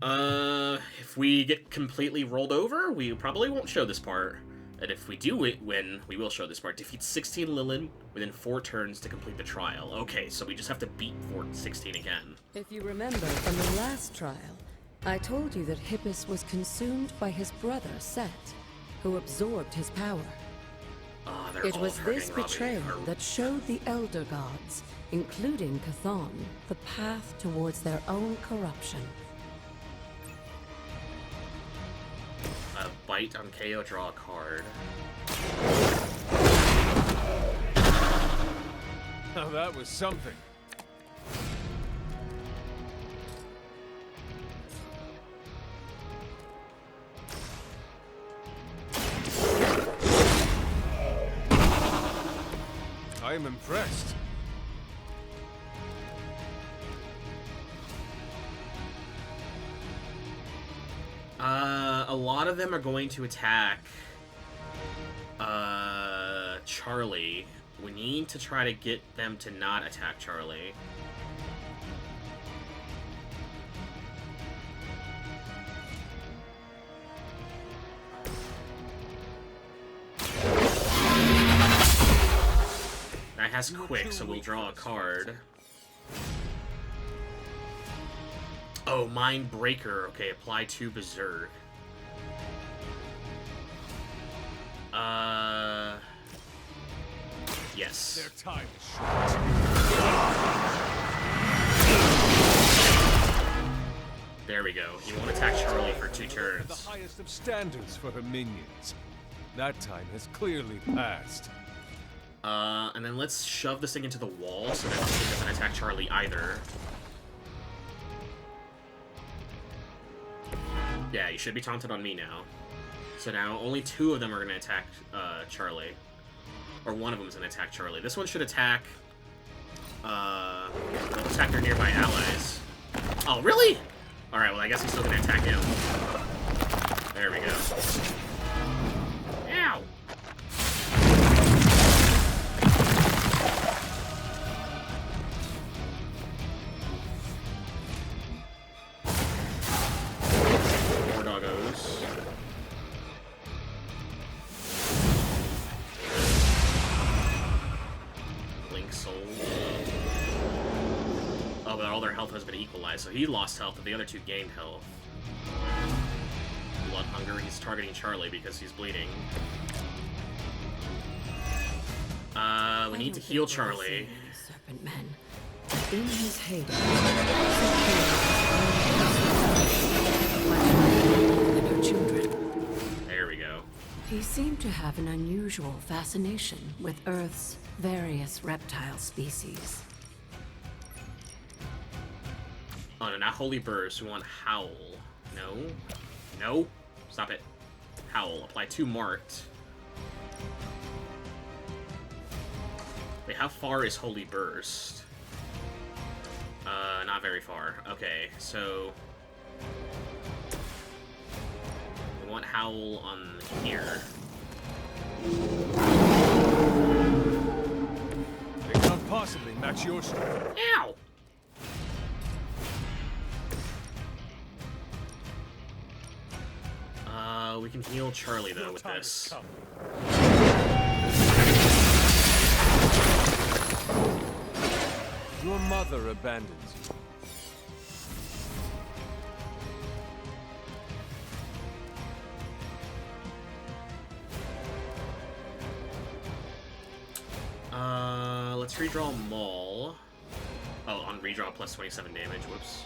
Speaker 1: If we get completely rolled over, we probably won't show this part. And if we do win, we will show this part. Defeat 16 Lilith within 4 turns to complete the trial. Okay, so we just have to beat 16 again.
Speaker 14: If you remember from the last trial, I told you that Hippus was consumed by his brother, Set, who absorbed his power. It was this betrayal that showed the Elder Gods, including Chthon, the path towards their own corruption.
Speaker 1: Bite on KO, draw a card.
Speaker 5: Now that was something. I am impressed.
Speaker 1: A lot of them are going to attack Charlie. We need to try to get them to not attack Charlie. That has quick, so we'll draw a card. Oh, Mind Breaker. Okay, apply 2 Berserk. Yes.
Speaker 5: Their time is short.
Speaker 1: There we go. He won't attack Charlie for 2 turns.
Speaker 5: The highest of standards for her minions. That time has clearly passed.
Speaker 1: And then let's shove this thing into the wall so that it doesn't attack Charlie either. Yeah, you should be taunted on me now. So now only 2 of them are going to attack Charlie. Or one of them is going to attack Charlie. This one should attack... attack their nearby allies. Oh, really? Alright, well I guess he's still going to attack him. There we go. Ow! More doggos. Blink Soul. Oh, but all their health has been equalized, so he lost health, but the other 2 gained health. Blood Hunger, he's targeting Charlie because he's bleeding. We need to heal Charlie.
Speaker 14: Serpent Men. In his hate, and her children.
Speaker 1: There we go.
Speaker 14: He seemed to have an unusual fascination with Earth's various reptile species.
Speaker 1: Oh no, not Holy Burst. We want Howl. No. No. Stop it. Howl. Apply 2 marked. Wait, how far is Holy Burst? Not very far. Okay, so... we want Howl on here.
Speaker 5: They can't possibly match your strength.
Speaker 1: Ow! We can heal Charlie, though, with this.
Speaker 5: Your mother abandons you.
Speaker 1: let's redraw Maul. Oh, on redraw plus 27 damage. Whoops.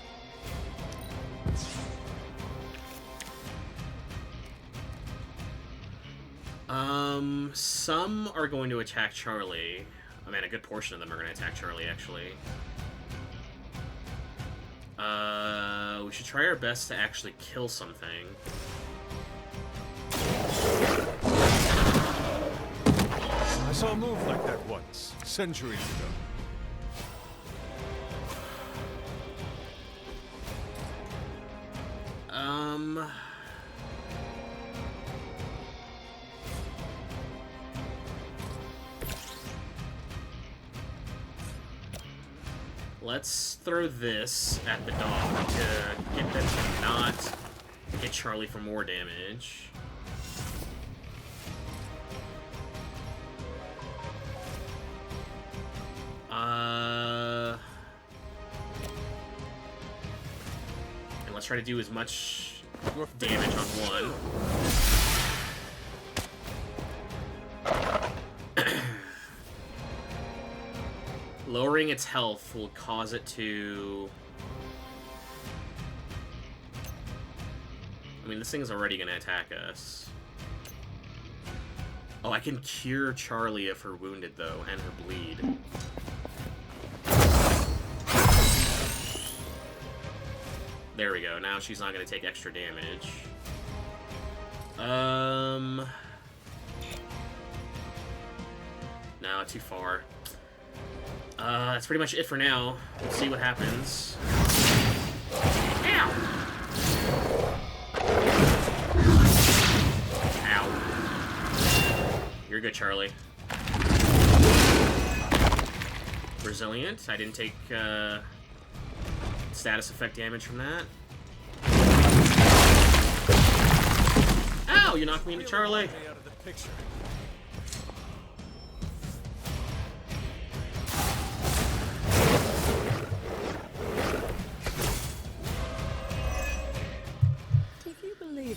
Speaker 1: Some are going to attack Charlie. I mean, a good portion of them are going to attack Charlie, actually. We should try our best to actually kill something.
Speaker 15: I saw a move like that once, centuries ago.
Speaker 1: Let's throw this at the dog to get them to not hit Charlie for more damage. And let's try to do as much damage on one. Lowering its health will cause it to... I mean, this thing's already gonna attack us. Oh, I can cure Charlie of her wounded, though, and her bleed. There we go. Now she's not gonna take extra damage. No, too far. That's pretty much it for now. We'll see what happens. Ow! Ow. You're good, Charlie. Resilient. I didn't take, status effect damage from that. Ow! You knocked me into Charlie.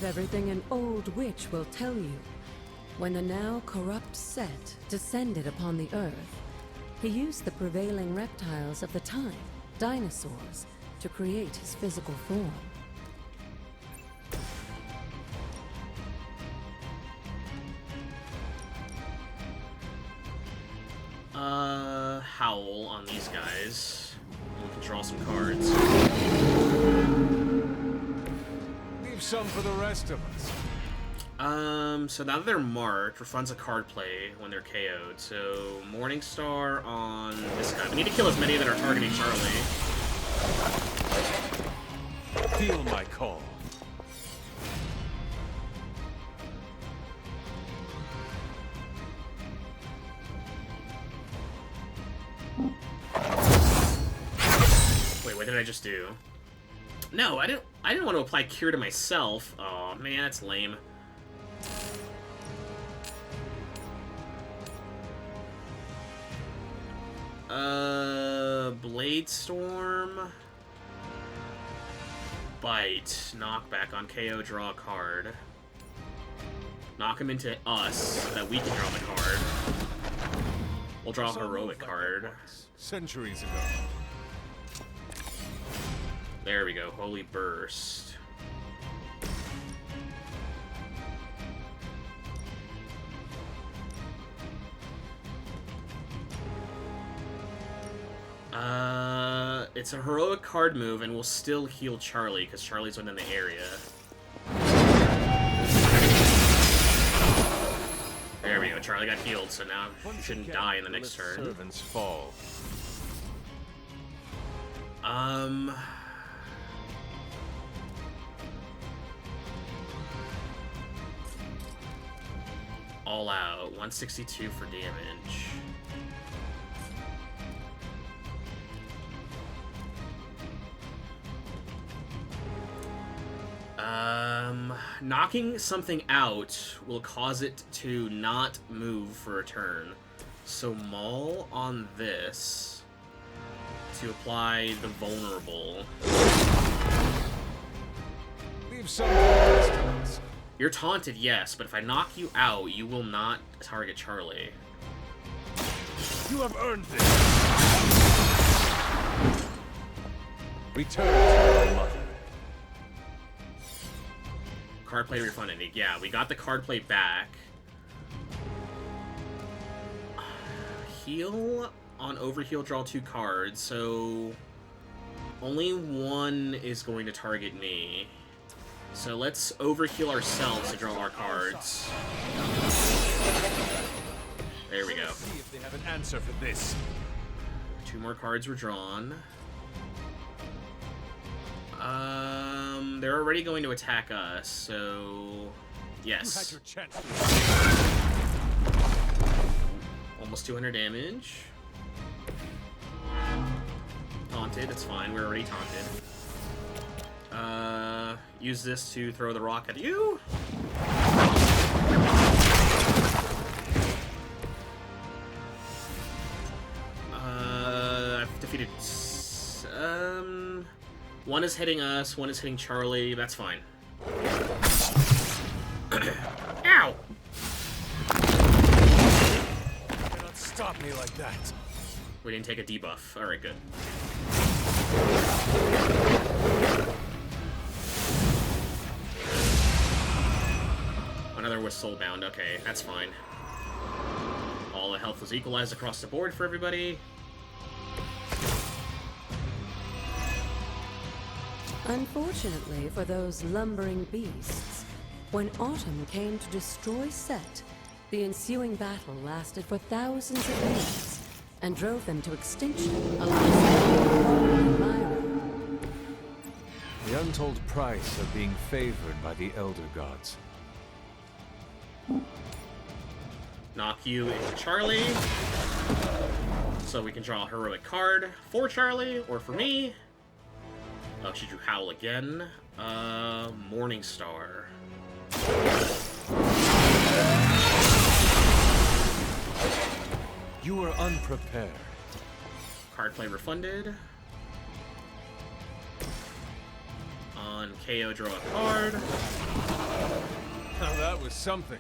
Speaker 14: Everything an old witch will tell you. When the now corrupt Set descended upon the Earth, he used the prevailing reptiles of the time, dinosaurs, to create his physical form.
Speaker 1: Howl on these guys. We can draw some cards.
Speaker 15: Some for the rest of us.
Speaker 1: So now that they're marked, refunds a card play when they're KO'd. So, Morningstar on this guy. We need to kill as many that are targeting Charlie.
Speaker 15: Feel my call.
Speaker 1: Wait, what did I just do? No, I didn't want to apply cure to myself. Oh man, that's lame. Blade Storm. Bite. Knockback on KO, draw a card. Knock him into us so that we can draw the card. We'll draw a heroic card.
Speaker 15: Centuries ago.
Speaker 1: There we go, Holy Burst. It's a heroic card move, and we'll still heal Charlie, because Charlie's within the area. There we go, Charlie got healed, so now he shouldn't die in the next turn.
Speaker 15: Servants fall. All out, 162 for damage. Knocking something out will cause it to not move for a turn. So Maul on this to apply the vulnerable. Leave some distance.
Speaker 1: You're taunted, yes, but if I knock you out, you will not target Charlie.
Speaker 5: You have earned this. Return to your mother.
Speaker 1: Card play refunded. Yeah, we got the card play back. Heal on overheal, draw 2 cards, so only one is going to target me. So let's overheal ourselves to draw our cards. There we go.
Speaker 5: See if they have an answer for this.
Speaker 1: 2 more cards were drawn. They're already going to attack us, so yes.
Speaker 5: You had your chance.
Speaker 1: Almost 200 damage. Taunted, it's fine. We're already taunted. Use this to throw the rock at you. I've defeated. One is hitting us. One is hitting Charlie. That's fine. Ow!
Speaker 5: You cannot stop me like that.
Speaker 1: We didn't take a debuff. All right, good. Another was soulbound. Okay, that's fine. All the health was equalized across the board for everybody.
Speaker 14: Unfortunately for those lumbering beasts, when autumn came to destroy Set, the ensuing battle lasted for thousands of years and drove them to extinction alongside Myra.
Speaker 5: The untold price of being favored by the Elder Gods.
Speaker 1: Knock you into Charlie. So we can draw a heroic card for Charlie, or for me. Oh, she drew Howl again. Morning Star.
Speaker 5: You were unprepared.
Speaker 1: Card play refunded. On KO, draw a card.
Speaker 5: Now that was something.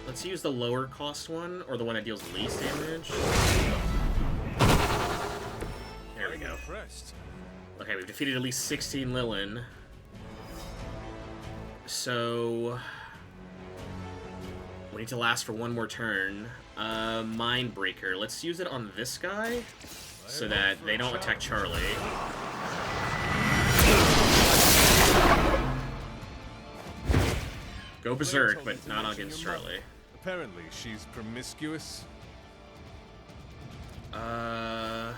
Speaker 1: Let's use the lower cost one, or the one that deals least damage. There we go. Okay, we've defeated at least 16 Lilith. So we need to last for one more turn. Mindbreaker. Let's use it on this guy so that they don't attack Charlie. Go berserk, but not against Charlie.
Speaker 5: Apparently, she's promiscuous.
Speaker 1: Draw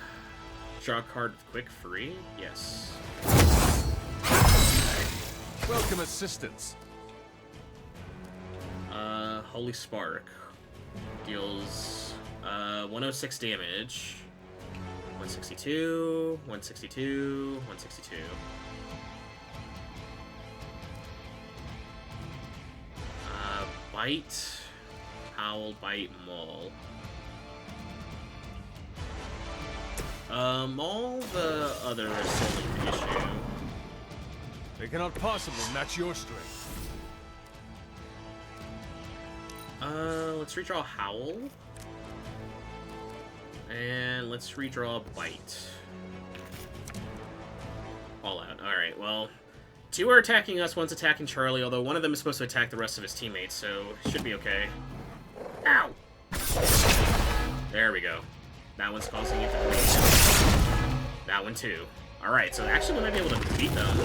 Speaker 1: a card with quick free? Yes.
Speaker 5: Welcome assistance.
Speaker 1: Holy Spark. Deals 106 damage. 162, 162, 162. Bite. Howl, bite, maul. Maul, the other is solely the issue.
Speaker 5: They cannot possibly match your strength.
Speaker 1: Let's redraw Howl. And let's redraw Bite. All out. Alright, well, 2 are attacking us, 1's attacking Charlie, although one of them is supposed to attack the rest of his teammates, so it should be okay. Ow! There we go. That one's causing you to bleed. That one too. Alright, so actually we might be able to defeat them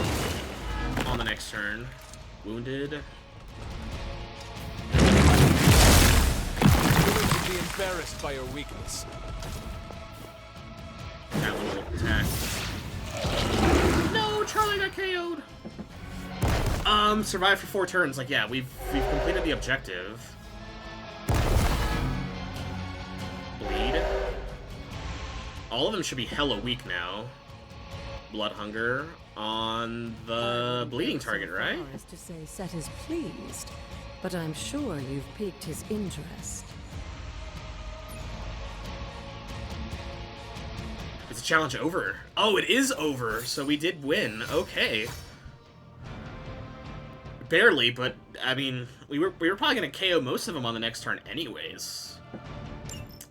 Speaker 1: on the next turn. Wounded.
Speaker 5: You should be embarrassed by your weakness.
Speaker 1: That one will attack. No, Charlie got KO'd. Survived for 4 turns. Like, yeah, we've completed the objective. Bleed. All of them should be hella weak now. Blood Hunger on the bleeding target, right?
Speaker 14: As to say Set is pleased, but I'm sure you've piqued his interest.
Speaker 1: Is the challenge over? Oh, it is over, so we did win. Okay. Barely, but I mean, we were probably gonna KO most of them on the next turn anyways.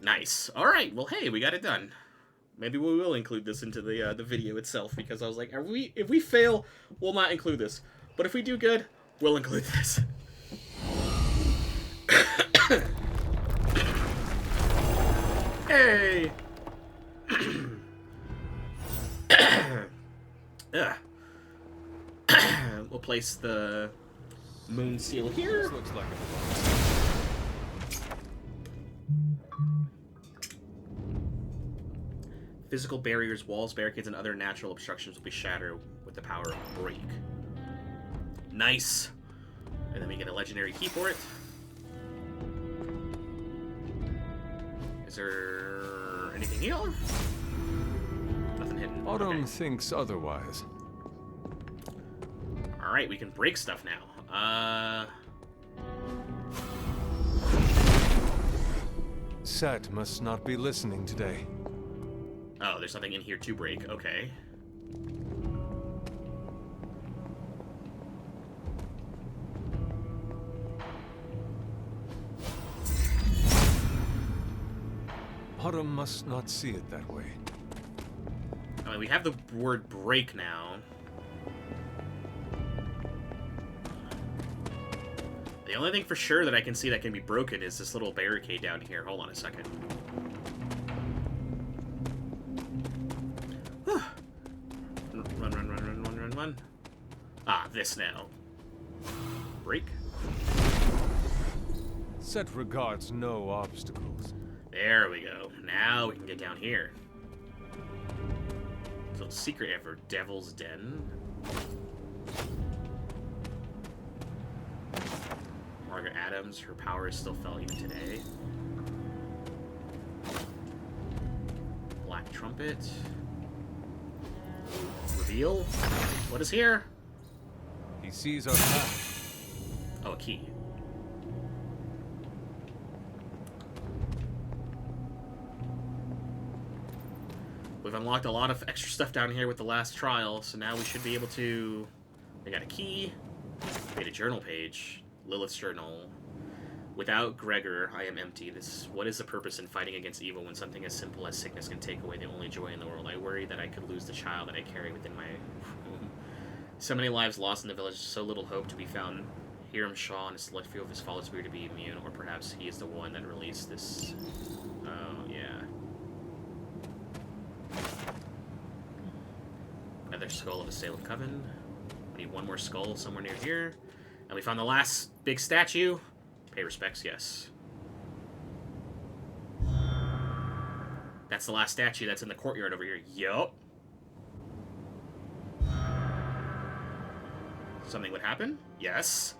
Speaker 1: Nice. All right. Well, hey, we got it done. Maybe we will include this into the video itself, because I was like, if we fail, we'll not include this. But if we do good, we'll include this. Hey. We'll place the moon seal here.
Speaker 5: This looks like
Speaker 1: Physical barriers, walls, barricades, and other natural obstructions will be shattered with the power of break. Nice. And then we get a legendary key for it. Is there anything here? Nothing hidden.
Speaker 5: Autumn thinks otherwise.
Speaker 1: Alright, we can break stuff now.
Speaker 5: Set must not be listening today.
Speaker 1: Oh, there's nothing in here to break. Okay.
Speaker 5: Autumn must not see it that way.
Speaker 1: I mean, we have the word break now. The only thing for sure that I can see that can be broken is this little barricade down here. Hold on a second. Run. Ah, this now. Break.
Speaker 5: Set regards no obstacles.
Speaker 1: There we go. Now we can get down here. Little secret ever. Devil's Den. Margaret Adams. Her power is still felt even today. Black Trumpet. Reveal. What is here?
Speaker 5: He sees our path.
Speaker 1: Oh, a key. We've unlocked a lot of extra stuff down here with the last trial, so now we should be able to... We got a key. Made a journal page. Lilith's journal. Without Gregor, I am empty. What is the purpose in fighting against evil when something as simple as sickness can take away the only joy in the world? I worry that I could lose the child that I carry within my womb. So many lives lost in the village, so little hope to be found. Hiram Shaw and his select few of his followers appear to be immune, or perhaps he is the one that released this... Oh, yeah. Another skull of a Salem Coven. We need one more skull somewhere near here. And we found the last big statue. Pay respects, yes. That's the last statue that's in the courtyard over here. Yup. Something would happen? Yes.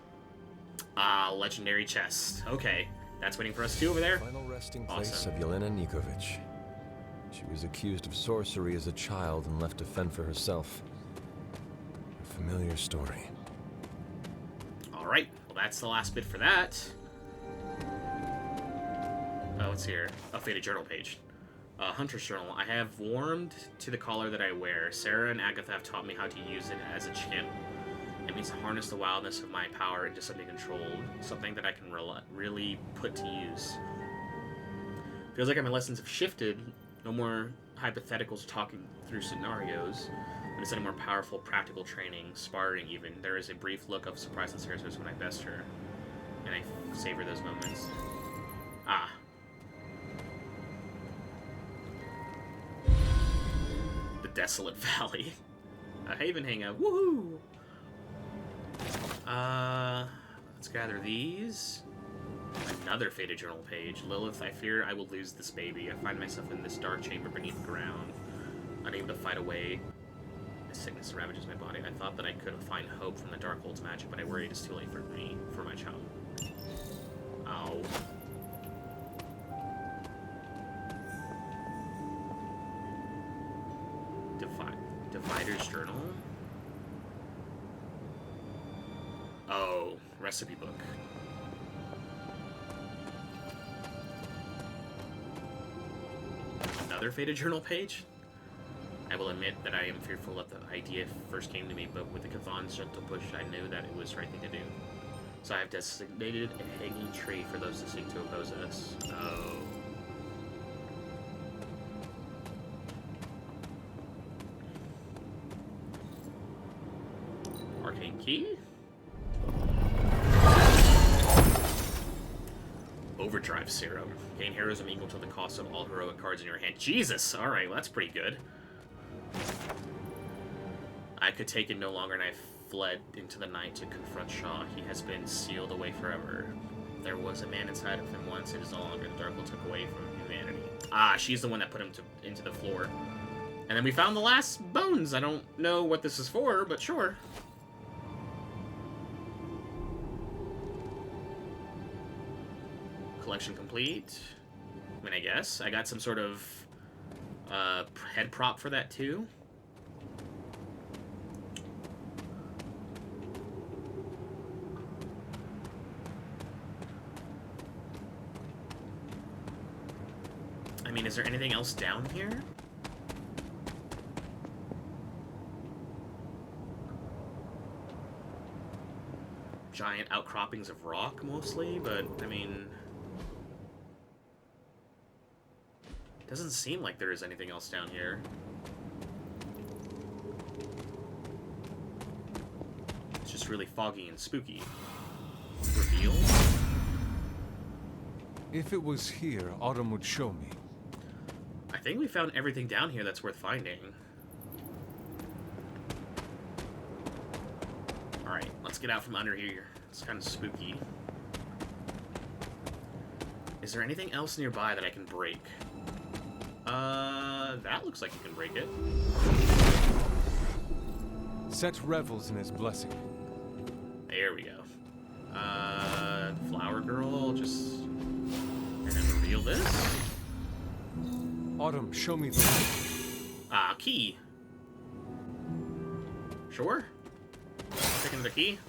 Speaker 1: Ah, legendary chest. Okay. That's waiting for us too over there.
Speaker 5: Final resting place
Speaker 1: Awesome.
Speaker 5: of Yelena Nikovic. She was accused of sorcery as a child and left to fend for herself. A familiar story.
Speaker 1: Alright. Well, that's the last bit for that. Oh, what's here? A faded journal page. Hunter's journal. I have warmed to the collar that I wear. Sarah and Agatha have taught me how to use it as a channel. It means to harness the wildness of my power into something controlled, something that I can really put to use. Feels like my lessons have shifted. No more hypotheticals talking through scenarios, but instead of more powerful, practical training, sparring even. There is a brief look of surprise on Sarah's face when I best her, and I savor those moments. Ah. The Desolate Valley. A Haven Hangout. Woohoo! Let's gather these. Another faded journal page. Lilith, I fear I will lose this baby. I find myself in this dark chamber beneath the ground, unable to fight away the sickness that ravages my body. I thought that I could find hope from the Darkhold's magic, but I worry it is too late for me, for my child. Ow. Divider's journal? Oh, recipe book. Another faded journal page? I will admit that I am fearful that the idea first came to me, but with the Chthon's gentle push, I knew that it was the right thing to do. So I have designated a hanging tree for those to seek to oppose us. Oh. Arcane key? Overdrive serum. Gain heroism equal to the cost of all heroic cards in your hand. Jesus! Alright, well, that's pretty good. I could take it no longer, and I fled into the night to confront Shaw. He has been sealed away forever. There was a man inside of him once. It is no longer. The dark will took away from humanity. Ah, she's the one that put him into the floor. And then we found the last bones. I don't know what this is for, but sure. Collection complete. I mean, I guess. I got some sort of head prop for that, too. I mean, is there anything else down here? Giant outcroppings of rock, mostly, but, I mean... doesn't seem like there is anything else down here. It's just really foggy and spooky. Reveal?
Speaker 5: If it was here, Autumn would show me.
Speaker 1: I think we found everything down here that's worth finding. Alright, let's get out from under here. It's kind of spooky. Is there anything else nearby that I can break? That looks like you can break it.
Speaker 5: Set revels in his blessing.
Speaker 1: There we go. Flower girl, just... and then reveal this.
Speaker 5: Autumn, show me the...
Speaker 1: Ah, key. Sure. Taking the key.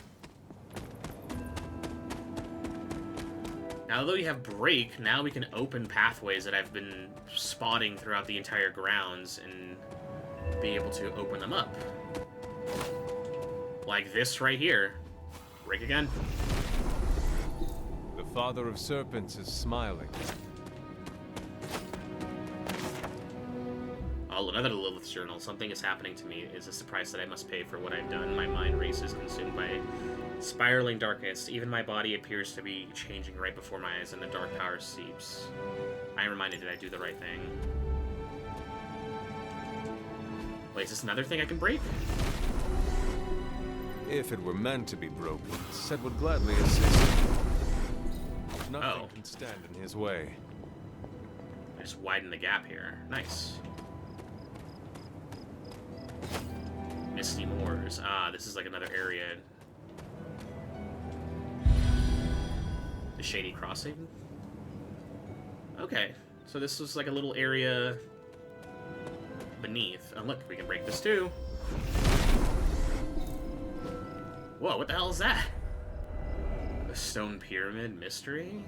Speaker 1: Now that we have break, now we can open pathways that I've been spotting throughout the entire grounds and be able to open them up. Like this right here. Break again.
Speaker 5: The Father of Serpents is smiling.
Speaker 1: Oh, another Lilith's journal. Something is happening to me. Is this a price that I must pay for what I've done? My mind races, consumed by spiraling darkness. Even my body appears to be changing right before my eyes, and the dark power seeps. I am reminded that I do the right thing. Wait, is this another thing I can break?
Speaker 5: If it were meant to be broken, Set would gladly assist. Nothing can stand in his way.
Speaker 1: I just widen the gap here. Nice. Misty Moors. Ah, this is like another area. The Shady Crossing? Okay, so this was like a little area beneath. Oh, look, we can break this too. Whoa, what the hell is that? The Stone Pyramid Mystery?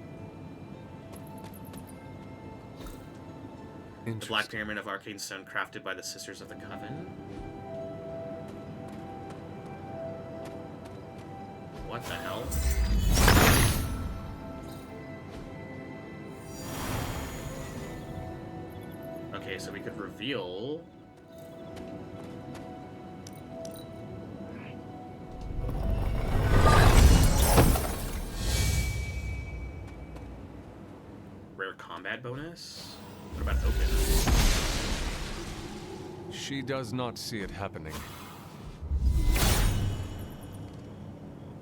Speaker 1: The Black Pyramid of Arcane Stone crafted by the Sisters of the Coven? What the hell? Okay, so we could reveal... rare combat bonus? What about open?
Speaker 5: She does not see it happening.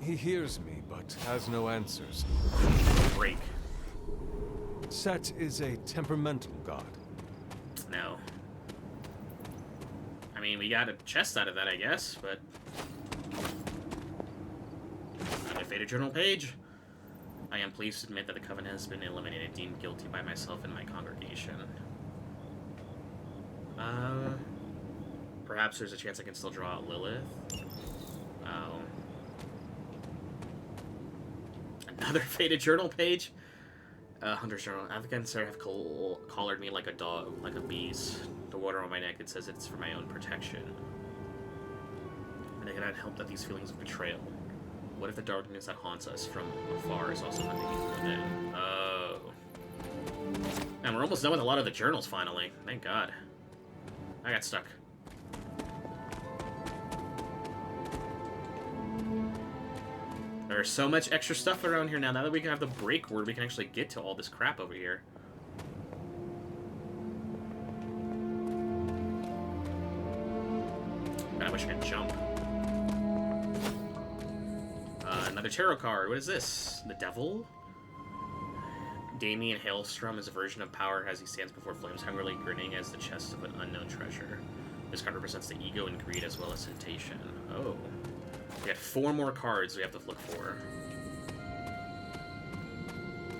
Speaker 5: He hears me, but has no answers.
Speaker 1: Break.
Speaker 5: Set is a temperamental god.
Speaker 1: No. I mean, we got a chest out of that, I guess, but... Another Fated Journal page. I am pleased to admit that the Coven has been eliminated, deemed guilty by myself and my congregation. Perhaps there's a chance I can still draw out Lilith. Oh. Another Fated Journal page?
Speaker 15: Hunter's Journal. Agatha and Sarah have collared me like a dog, like a beast. The water on my neck, it says it's for my own protection. And I cannot help that these feelings of betrayal. What if the darkness that haunts us from afar is also hunting you within? Oh. And we're almost done with a lot of the journals, finally. Thank God. I got stuck. There's so much extra stuff around here now. Now that we can have the break word, we can actually get to all this crap over here. God, I wish I could jump. Another tarot card. What is this? The Devil? Damien Hailstrom is a version of power as he stands before flames, hungrily grinning as the chest of an unknown treasure. This card represents the ego and greed as well as temptation. Oh. We got 4 more cards we have to look for.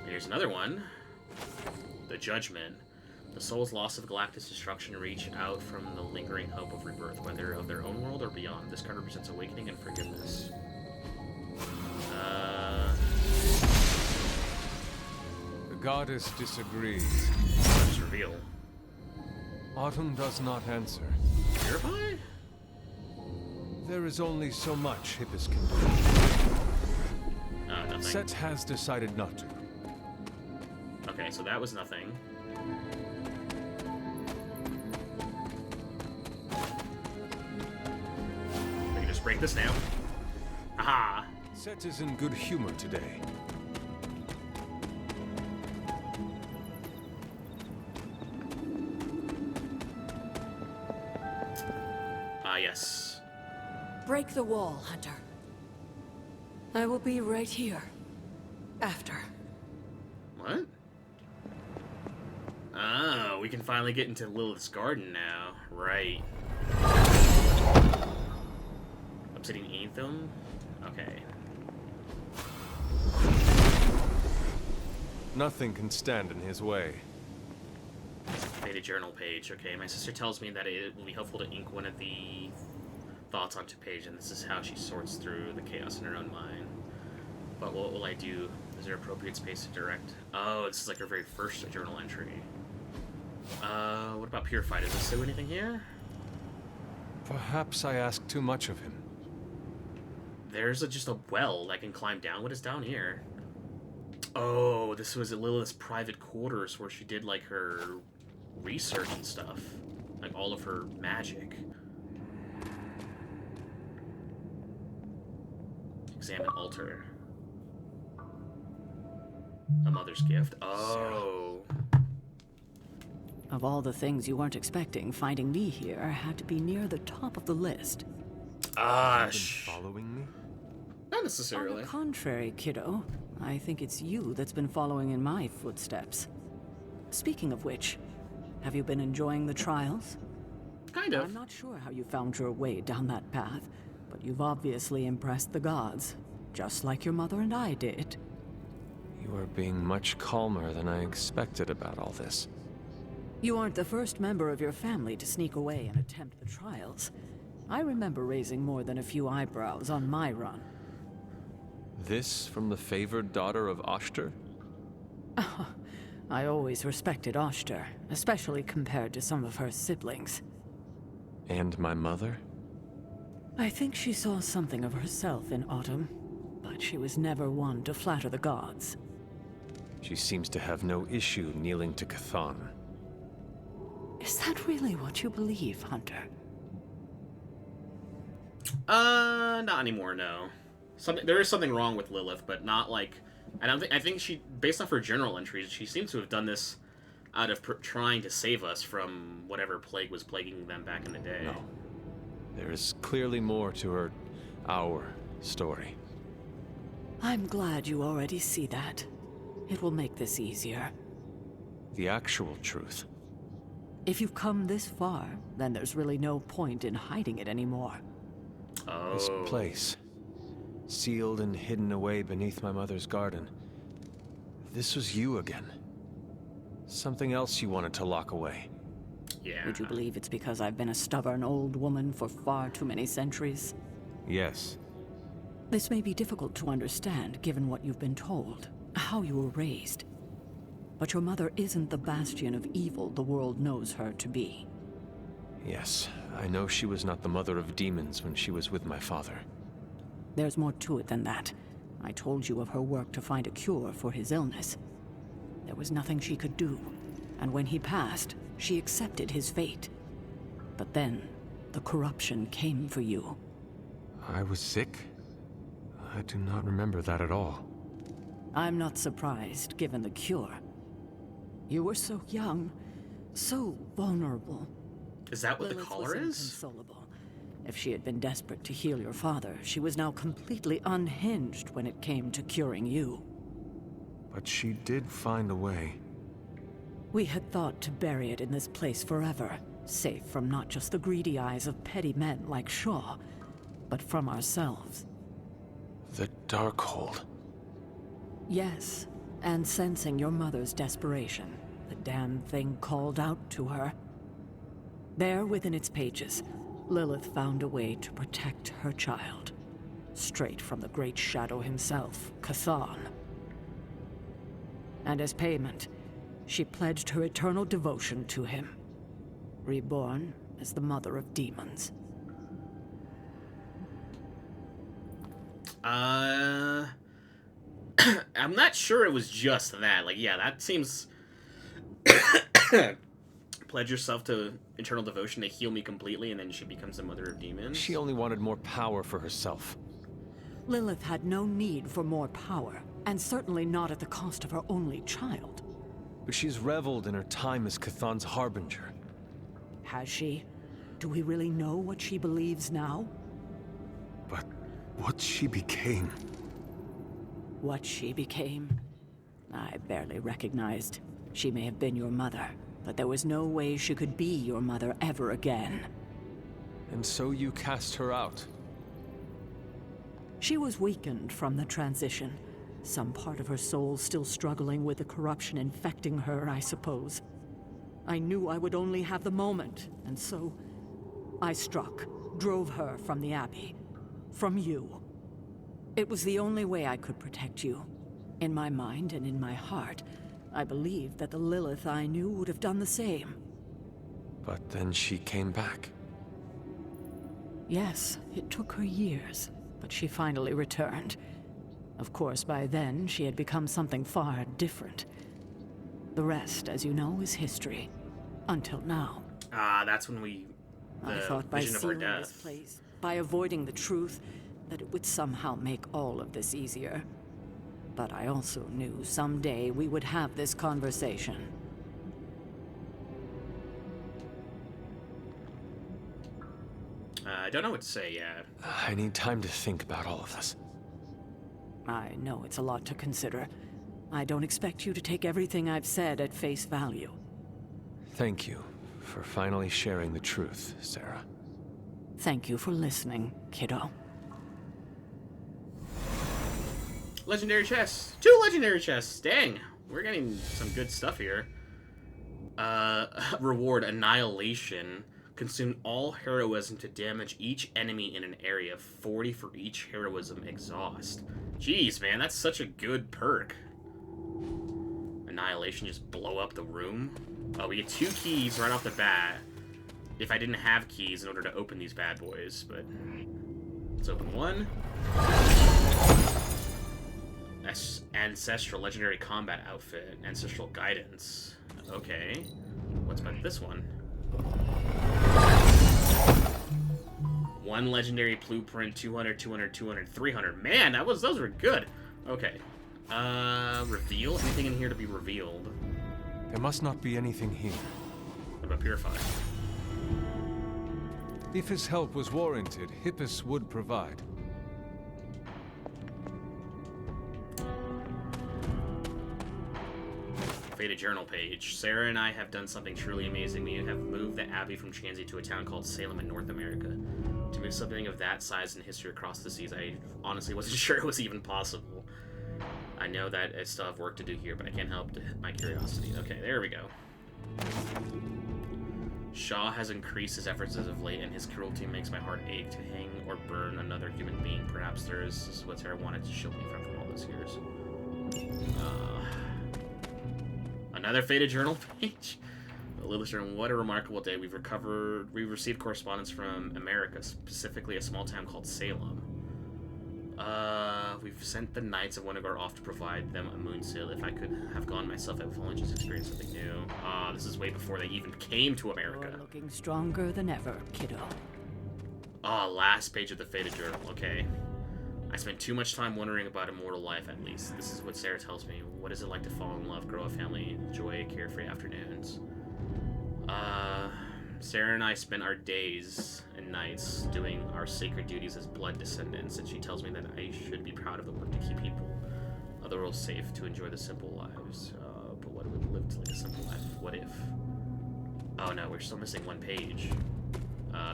Speaker 15: Here's another one. The Judgment. The soul's loss of Galactus destruction reach out from the lingering hope of rebirth, whether of their own world or beyond. This card represents awakening and forgiveness.
Speaker 5: The goddess disagrees.
Speaker 15: Just reveal.
Speaker 5: Autumn does not answer.
Speaker 15: Purify?
Speaker 5: There is only so much Hippus can do.
Speaker 15: Nothing.
Speaker 5: Set has decided not to.
Speaker 15: Okay, so that was nothing. We can just break this now. Aha!
Speaker 5: Set is in good humor today.
Speaker 15: Ah, yes.
Speaker 14: Break the wall, Hunter. I will be right here. After.
Speaker 15: What? Oh, we can finally get into Lilith's garden now. Right. Obsidian Anthem? Okay.
Speaker 5: Nothing can stand in his way.
Speaker 15: Faded journal page. Okay, my sister tells me that it will be helpful to ink one of the thoughts onto page, and this is how she sorts through the chaos in her own mind. But what will I do? Is there appropriate space to direct? Oh, this is like her very first journal entry. What about Purified? Does this say anything here?
Speaker 5: Perhaps I asked too much of him.
Speaker 15: There's just a well that can climb down. What is down here? Oh, this was at Lilith's private quarters where she did, like, her research and stuff. Like, all of her magic. Examine altar. A mother's gift. Oh.
Speaker 16: Of all the things you weren't expecting, finding me here had to be near the top of the list.
Speaker 5: Following me?
Speaker 15: Not necessarily.
Speaker 16: On the contrary, kiddo. I think it's you that's been following in my footsteps. Speaking of which, have you been enjoying the trials?
Speaker 15: Kind of.
Speaker 16: I'm not sure how you found your way down that path, but you've obviously impressed the gods, just like your mother and I did.
Speaker 5: You are being much calmer than I expected about all this.
Speaker 16: You aren't the first member of your family to sneak away and attempt the trials. I remember raising more than a few eyebrows on my run.
Speaker 5: This from the favored daughter of Oshter?
Speaker 16: I always respected Oshter, especially compared to some of her siblings.
Speaker 5: And my mother?
Speaker 16: I think she saw something of herself in Autumn, but she was never one to flatter the gods.
Speaker 5: She seems to have no issue kneeling to Chthon.
Speaker 16: Is that really what you believe, Hunter?
Speaker 15: Not anymore, no. There is something wrong with Lilith, but not like... I think she, based off her journal entries, she seems to have done this out of trying to save us from whatever plague was plaguing them back in the day.
Speaker 5: No. There is clearly more to our story.
Speaker 16: I'm glad you already see that. It will make this easier.
Speaker 5: The actual truth.
Speaker 16: If you've come this far, then there's really no point in hiding it anymore.
Speaker 15: Oh.
Speaker 5: This place, sealed and hidden away beneath my mother's garden. This was you again. Something else you wanted to lock away.
Speaker 15: Yeah.
Speaker 16: Would you believe it's because I've been a stubborn old woman for far too many centuries?
Speaker 5: Yes.
Speaker 16: This may be difficult to understand given what you've been told, how you were raised. But your mother isn't the bastion of evil the world knows her to be.
Speaker 5: Yes, I know she was not the mother of demons when she was with my father.
Speaker 16: There's more to it than that. I told you of her work to find a cure for his illness. There was nothing she could do, and when he passed, she accepted his fate. But then, the corruption came for you.
Speaker 5: I was sick? I do not remember that at all.
Speaker 16: I'm not surprised, given the cure. You were so young, so vulnerable.
Speaker 1: Is that what the
Speaker 16: Lilith
Speaker 1: collar
Speaker 16: was
Speaker 1: is?
Speaker 16: inconsolable. If she had been desperate to heal your father, she was now completely unhinged when it came to curing you.
Speaker 5: But she did find a way.
Speaker 16: We had thought to bury it in this place forever, safe from not just the greedy eyes of petty men like Shaw, but from ourselves.
Speaker 5: The Darkhold.
Speaker 16: Yes, and sensing your mother's desperation, the damn thing called out to her. There within its pages, Lilith found a way to protect her child. Straight from the Great Shadow himself, Chthon. And as payment, she pledged her eternal devotion to him. Reborn as the mother of demons.
Speaker 1: I'm not sure it was just that. Like, yeah, that seems... Pledge yourself to eternal devotion to heal me completely, and then she becomes the mother of demons?
Speaker 5: She only wanted more power for herself.
Speaker 16: Lilith had no need for more power, and certainly not at the cost of her only child.
Speaker 5: But she's reveled in her time as Chthon's harbinger.
Speaker 16: Has she? Do we really know what she believes now?
Speaker 5: But what she became...
Speaker 16: What she became? I barely recognized. She may have been your mother, but there was no way she could be your mother ever again.
Speaker 5: And so you cast her out?
Speaker 16: She was weakened from the transition. Some part of her soul still struggling with the corruption infecting her, I suppose. I knew I would only have the moment, and so I struck, drove her from the Abbey. From you. It was the only way I could protect you. In my mind and in my heart, I believed that the Lilith I knew would have done the same.
Speaker 5: But then she came back.
Speaker 16: Yes, it took her years, but she finally returned. Of course, by then, she had become something far different. The rest, as you know, is history. Until now.
Speaker 1: Ah, that's when we...
Speaker 16: I thought by sealing this place, by avoiding the truth, that it would somehow make all of this easier. But I also knew someday we would have this conversation.
Speaker 1: I don't know what to say yet.
Speaker 5: I need time to think about all of this.
Speaker 16: I know it's a lot to consider. I don't expect you to take everything I've said at face value.
Speaker 5: Thank you for finally sharing the truth, Sarah.
Speaker 16: Thank you for listening, kiddo.
Speaker 1: Legendary chests. 2 legendary chests. Dang. We're getting some good stuff here. Reward Annihilation. Consume all heroism to damage each enemy in an area. 40 for each heroism exhaust. Jeez, man, that's such a good perk. Annihilation, just blow up the room. Oh, we get 2 keys right off the bat. If I didn't have keys in order to open these bad boys, but... Let's open one. Ancestral Legendary Combat Outfit. Ancestral Guidance. Okay. What's about this one? 1 Legendary Blueprint, 200, 200, 200, 300. Man, those were good. Okay. Reveal? Anything in here to be revealed?
Speaker 5: There must not be anything here.
Speaker 1: What about Purify?
Speaker 17: If his help was warranted, Hippus would provide.
Speaker 1: Faded journal page. Sarah and I have done something truly amazing. We have moved the Abbey from Chansey to a town called Salem in North America. To move something of that size and history across the seas, I honestly wasn't sure it was even possible. I know that I still have work to do here, but I can't help my curiosity. Okay, there we go. Shaw has increased his efforts as of late, and his cruelty makes my heart ache. To hang or burn another human being, perhaps this is what Sarah wanted to shield me from all those years. Another faded journal page. The Liliths journal. What a remarkable day. We've received correspondence from America, specifically a small town called Salem. We've sent the Knights of Winnegar off to provide them a moon sail. If I could have gone myself, I would have only just experienced something new. This is way before they even came to America.
Speaker 16: You're looking stronger than ever, kiddo.
Speaker 1: Last page of the faded journal. Okay. I spent too much time wondering about immortal life, at least. This is what Sarah tells me. What is it like to fall in love, grow a family, enjoy carefree afternoons? Sarah and I spent our days and nights doing our sacred duties as blood descendants, and she tells me that I should be proud of the work to keep people of the world safe, to enjoy the simple lives. But what if we lived like a simple life? What if? Oh no, we're still missing one page.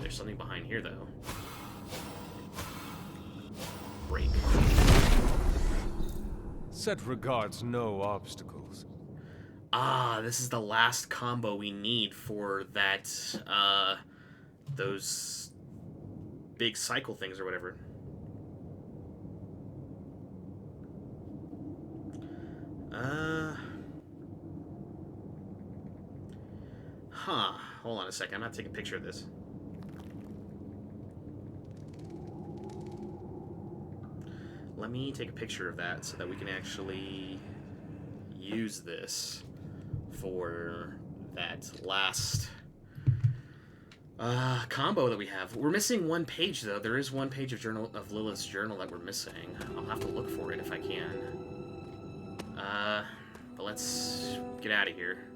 Speaker 1: There's something behind here, though. Break.
Speaker 17: Set regards no obstacles.
Speaker 1: This is the last combo we need for that, those big cycle things or whatever. Hold on a second. I'm gonna take a picture of this. Let me take a picture of that so that we can actually use this for that last combo that we have. We're missing one page, though. There is one page of Lilith's journal that we're missing. I'll have to look for it if I can. But let's get out of here.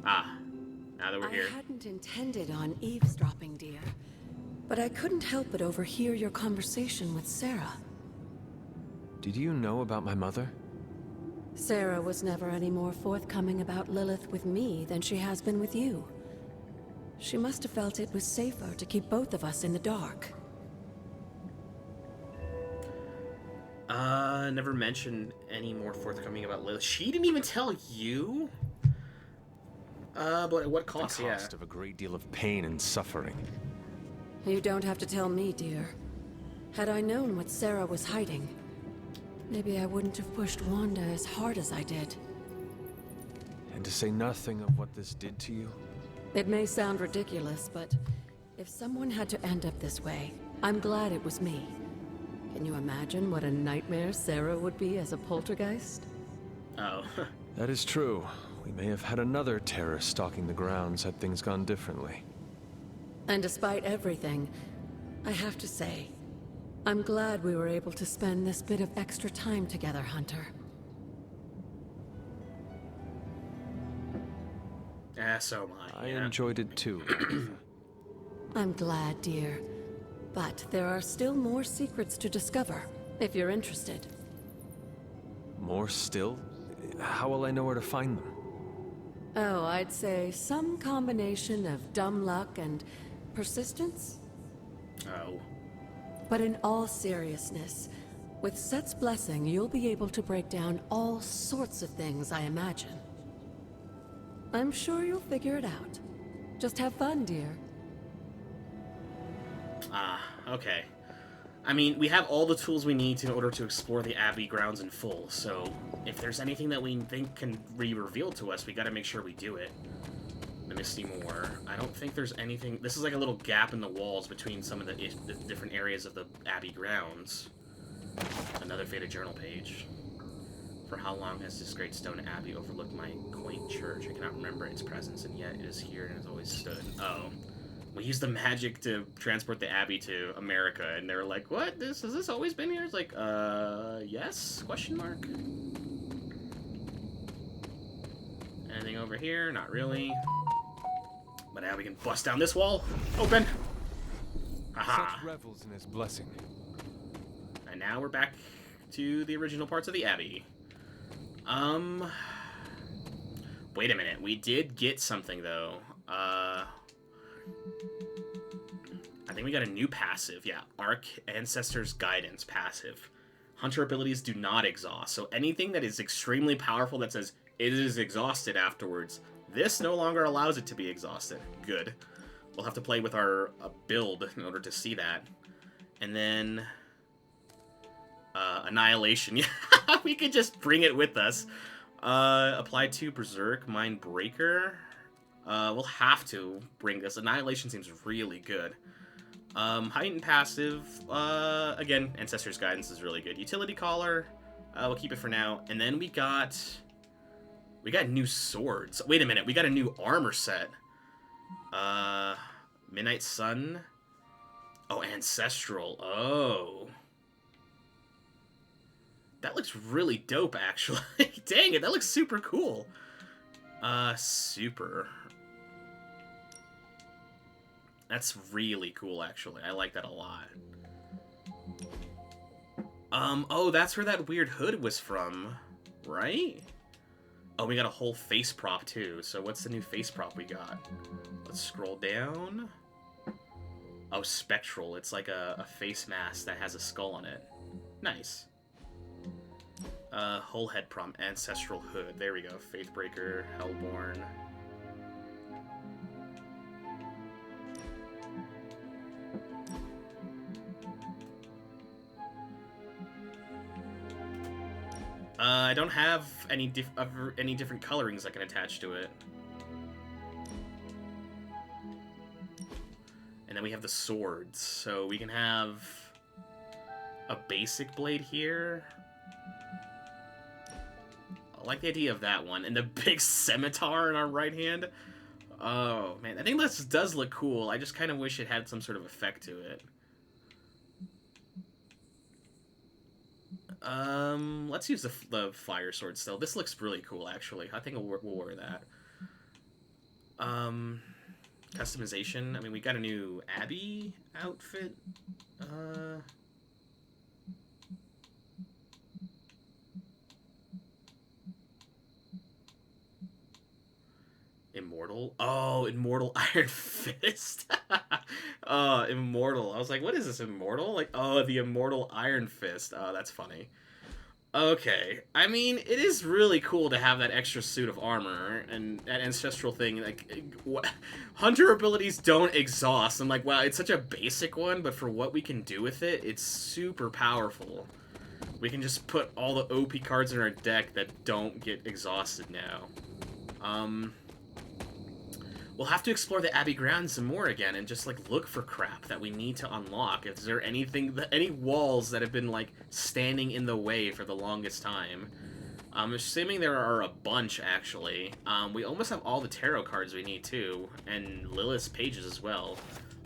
Speaker 1: Now that we're here.
Speaker 14: I hadn't intended on eavesdropping, dear, but I couldn't help but overhear your conversation with Sarah.
Speaker 5: Did you know about my mother?
Speaker 14: Sarah was never any more forthcoming about Lilith with me than she has been with you. She must have felt it was safer to keep both of us in the dark.
Speaker 1: Never mentioned any more forthcoming about Lilith. She didn't even tell you? But at what cost?
Speaker 5: The cost of a great deal of pain and suffering.
Speaker 14: You don't have to tell me, dear. Had I known what Sarah was hiding, maybe I wouldn't have pushed Wanda as hard as I did.
Speaker 5: And to say nothing of what this did to you?
Speaker 14: It may sound ridiculous, but if someone had to end up this way, I'm glad it was me. Can you imagine what a nightmare Sarah would be as a poltergeist?
Speaker 1: Oh.
Speaker 5: That is true. We may have had another terror stalking the grounds had things gone differently.
Speaker 14: And despite everything, I have to say, I'm glad we were able to spend this bit of extra time together, Hunter.
Speaker 1: So am I.
Speaker 5: I enjoyed it too.
Speaker 14: I'm glad, dear. But there are still more secrets to discover, if you're interested.
Speaker 5: More still? How will I know where to find them?
Speaker 14: Oh, I'd say some combination of dumb luck and persistence?
Speaker 1: Oh.
Speaker 14: But in all seriousness, with Set's blessing, you'll be able to break down all sorts of things, I imagine. I'm sure you'll figure it out. Just have fun, dear.
Speaker 1: Okay. I mean, we have all the tools we need in order to explore the Abbey grounds in full, so if there's anything that we think can be revealed to us, we gotta make sure we do it. The Misty Moor. I don't think there's anything... This is like a little gap in the walls between some of the different areas of the Abbey grounds. Another faded journal page. For how long has this great stone abbey overlooked my quaint church? I cannot remember its presence, and yet it is here and has always stood. Oh. We used the magic to transport the abbey to America, and they were like, what? Has this always been here? It's like, yes? Question mark? Anything over here? Not really. But now we can bust down this wall. Open! Haha.
Speaker 17: Such revels in his blessing.
Speaker 1: And now we're back to the original parts of the abbey. Wait a minute. We did get something, though. I think we got a new passive. Yeah, Arc Ancestor's Guidance passive. Hunter abilities do not exhaust. So anything that is extremely powerful that says it is exhausted afterwards, this no longer allows it to be exhausted. Good. We'll have to play with our build in order to see that. And then... Annihilation. Yeah, we could just bring it with us. Apply to Berserk, Mind Breaker. We'll have to bring this. Annihilation seems really good. Heightened passive. Again, Ancestor's Guidance is really good. Utility Collar. We'll keep it for now. And then we got new swords. Wait a minute, we got a new armor set. Midnight Sun. Oh, Ancestral. Oh. That looks really dope, actually. Dang it, that looks super cool. Super. That's really cool, actually. I like that a lot. Oh, that's where that weird hood was from, right? Oh, we got a whole face prop, too. So what's the new face prop we got? Let's scroll down. Oh, Spectral. It's like a face mask that has a skull on it. Nice. Whole head prompt, Ancestral Hood. There we go. Faithbreaker, Hellborn. I don't have any different colorings I can attach to it. And then we have the swords. So we can have a basic blade here. I like the idea of that one. And the big scimitar in our right hand. Oh, man. I think this does look cool. I just kind of wish it had some sort of effect to it. Let's use the fire sword still. This looks really cool, actually. I think we'll wear that. Customization. I mean, we got a new Abby outfit. Immortal? Oh, Immortal Iron Fist. Oh, Immortal. I was like, what is this, Immortal? Like, oh, the Immortal Iron Fist. Oh, that's funny. Okay. I mean, it is really cool to have that extra suit of armor and that ancestral thing. Like, hunter abilities don't exhaust. I'm like, wow, it's such a basic one, but for what we can do with it, it's super powerful. We can just put all the OP cards in our deck that don't get exhausted now. We'll have to explore the Abbey grounds some more again and just, like, look for crap that we need to unlock. Is there anything, any walls that have been, like, standing in the way for the longest time? I'm assuming there are a bunch, actually. We almost have all the tarot cards we need, too, and Lilith's pages as well.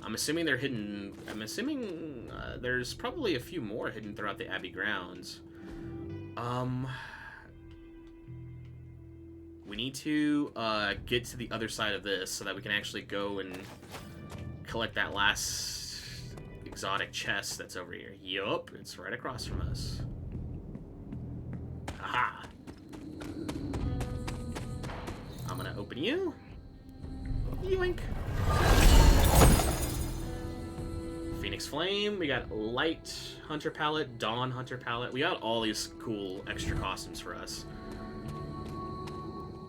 Speaker 1: I'm assuming they're hidden. I'm assuming there's probably a few more hidden throughout the Abbey grounds. We need to get to the other side of this so that we can actually go and collect that last exotic chest that's over here. Yup, it's right across from us. Aha! I'm gonna open you. Yoink! Phoenix Flame, we got Light Hunter Palette, Dawn Hunter Palette. We got all these cool extra costumes for us.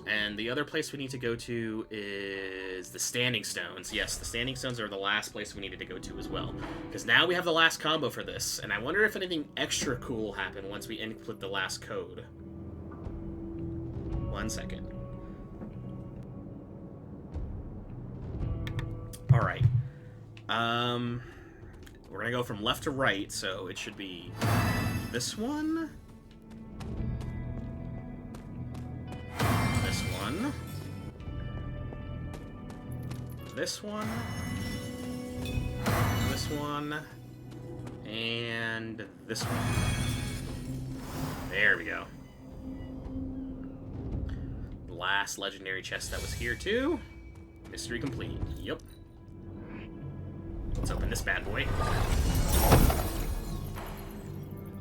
Speaker 1: And the other place we need to go to is the Standing Stones. Yes, the Standing Stones are the last place we needed to go to as well. Because now we have the last combo for this, and I wonder if anything extra cool will happen once we input the last code. 1 second. Alright. We're gonna go from left to right, so it should be this one. This one. This one. This one. And this one. There we go. Last legendary chest that was here too. Mystery complete. Yup. Let's open this bad boy.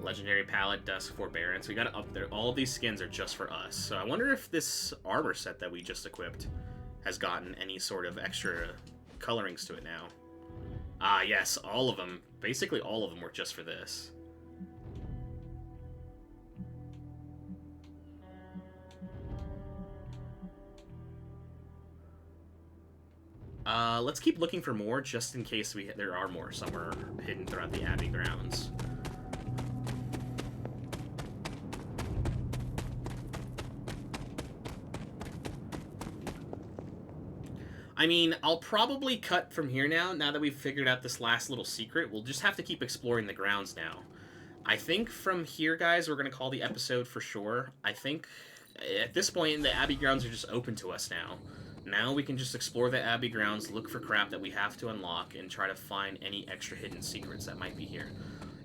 Speaker 1: Legendary Palette, Dusk, Forbearance. We got it up there. All of these skins are just for us. So I wonder if this armor set that we just equipped has gotten any sort of extra colorings to it now. Ah, yes, all of them. Basically all of them were just for this. Let's keep looking for more just in case there are more somewhere hidden throughout the Abbey grounds. I mean, I'll probably cut from here now that we've figured out this last little secret. We'll just have to keep exploring the grounds now. I think from here, guys, we're going to call the episode for sure. I think at this point, the Abbey grounds are just open to us now. Now we can just explore the Abbey grounds, look for crap that we have to unlock, and try to find any extra hidden secrets that might be here.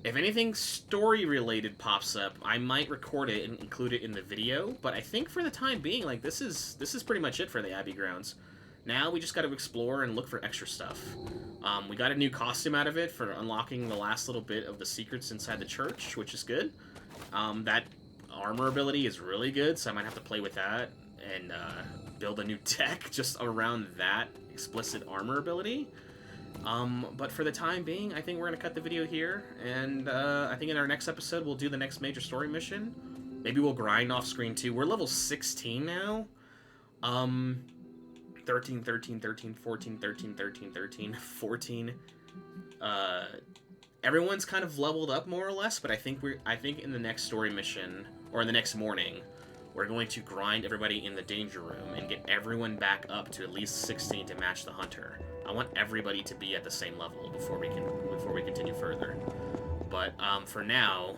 Speaker 1: If anything story-related pops up, I might record it and include it in the video, but I think for the time being, like, this is pretty much it for the Abbey grounds. Now we just got to explore and look for extra stuff. We got a new costume out of it for unlocking the last little bit of the secrets inside the church, which is good. That armor ability is really good, so I might have to play with that and build a new deck just around that explicit armor ability. But for the time being, I think we're going to cut the video here, and I think in our next episode we'll do the next major story mission. Maybe we'll grind off screen too. We're level 16 now. 13, 13, 13, 14, 13, 13, 13, 14. Everyone's kind of leveled up more or less, but I think in the next story mission, or in the next morning, we're going to grind everybody in the danger room and get everyone back up to at least 16 to match the hunter. I want everybody to be at the same level before we continue further. But for now,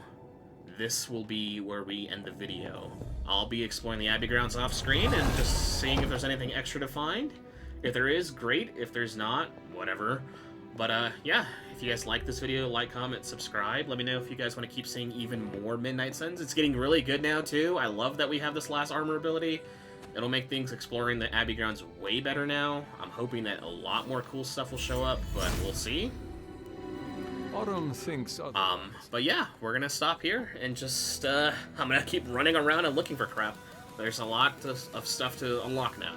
Speaker 1: this will be where we end the video. I'll be exploring the Abbey grounds off screen and just seeing if there's anything extra to find. If there is, great. If there's not, whatever. But yeah, if you guys like this video, like, comment, subscribe. Let me know if you guys want to keep seeing even more Midnight Suns. It's getting really good now too. I love that we have this last armor ability. It'll make things exploring the Abbey grounds way better now. I'm hoping that a lot more cool stuff will show up, but we'll see.
Speaker 17: Autumn thinks
Speaker 1: but yeah, we're gonna stop here and just I'm gonna keep running around and looking for crap. There's a lot of stuff to unlock now.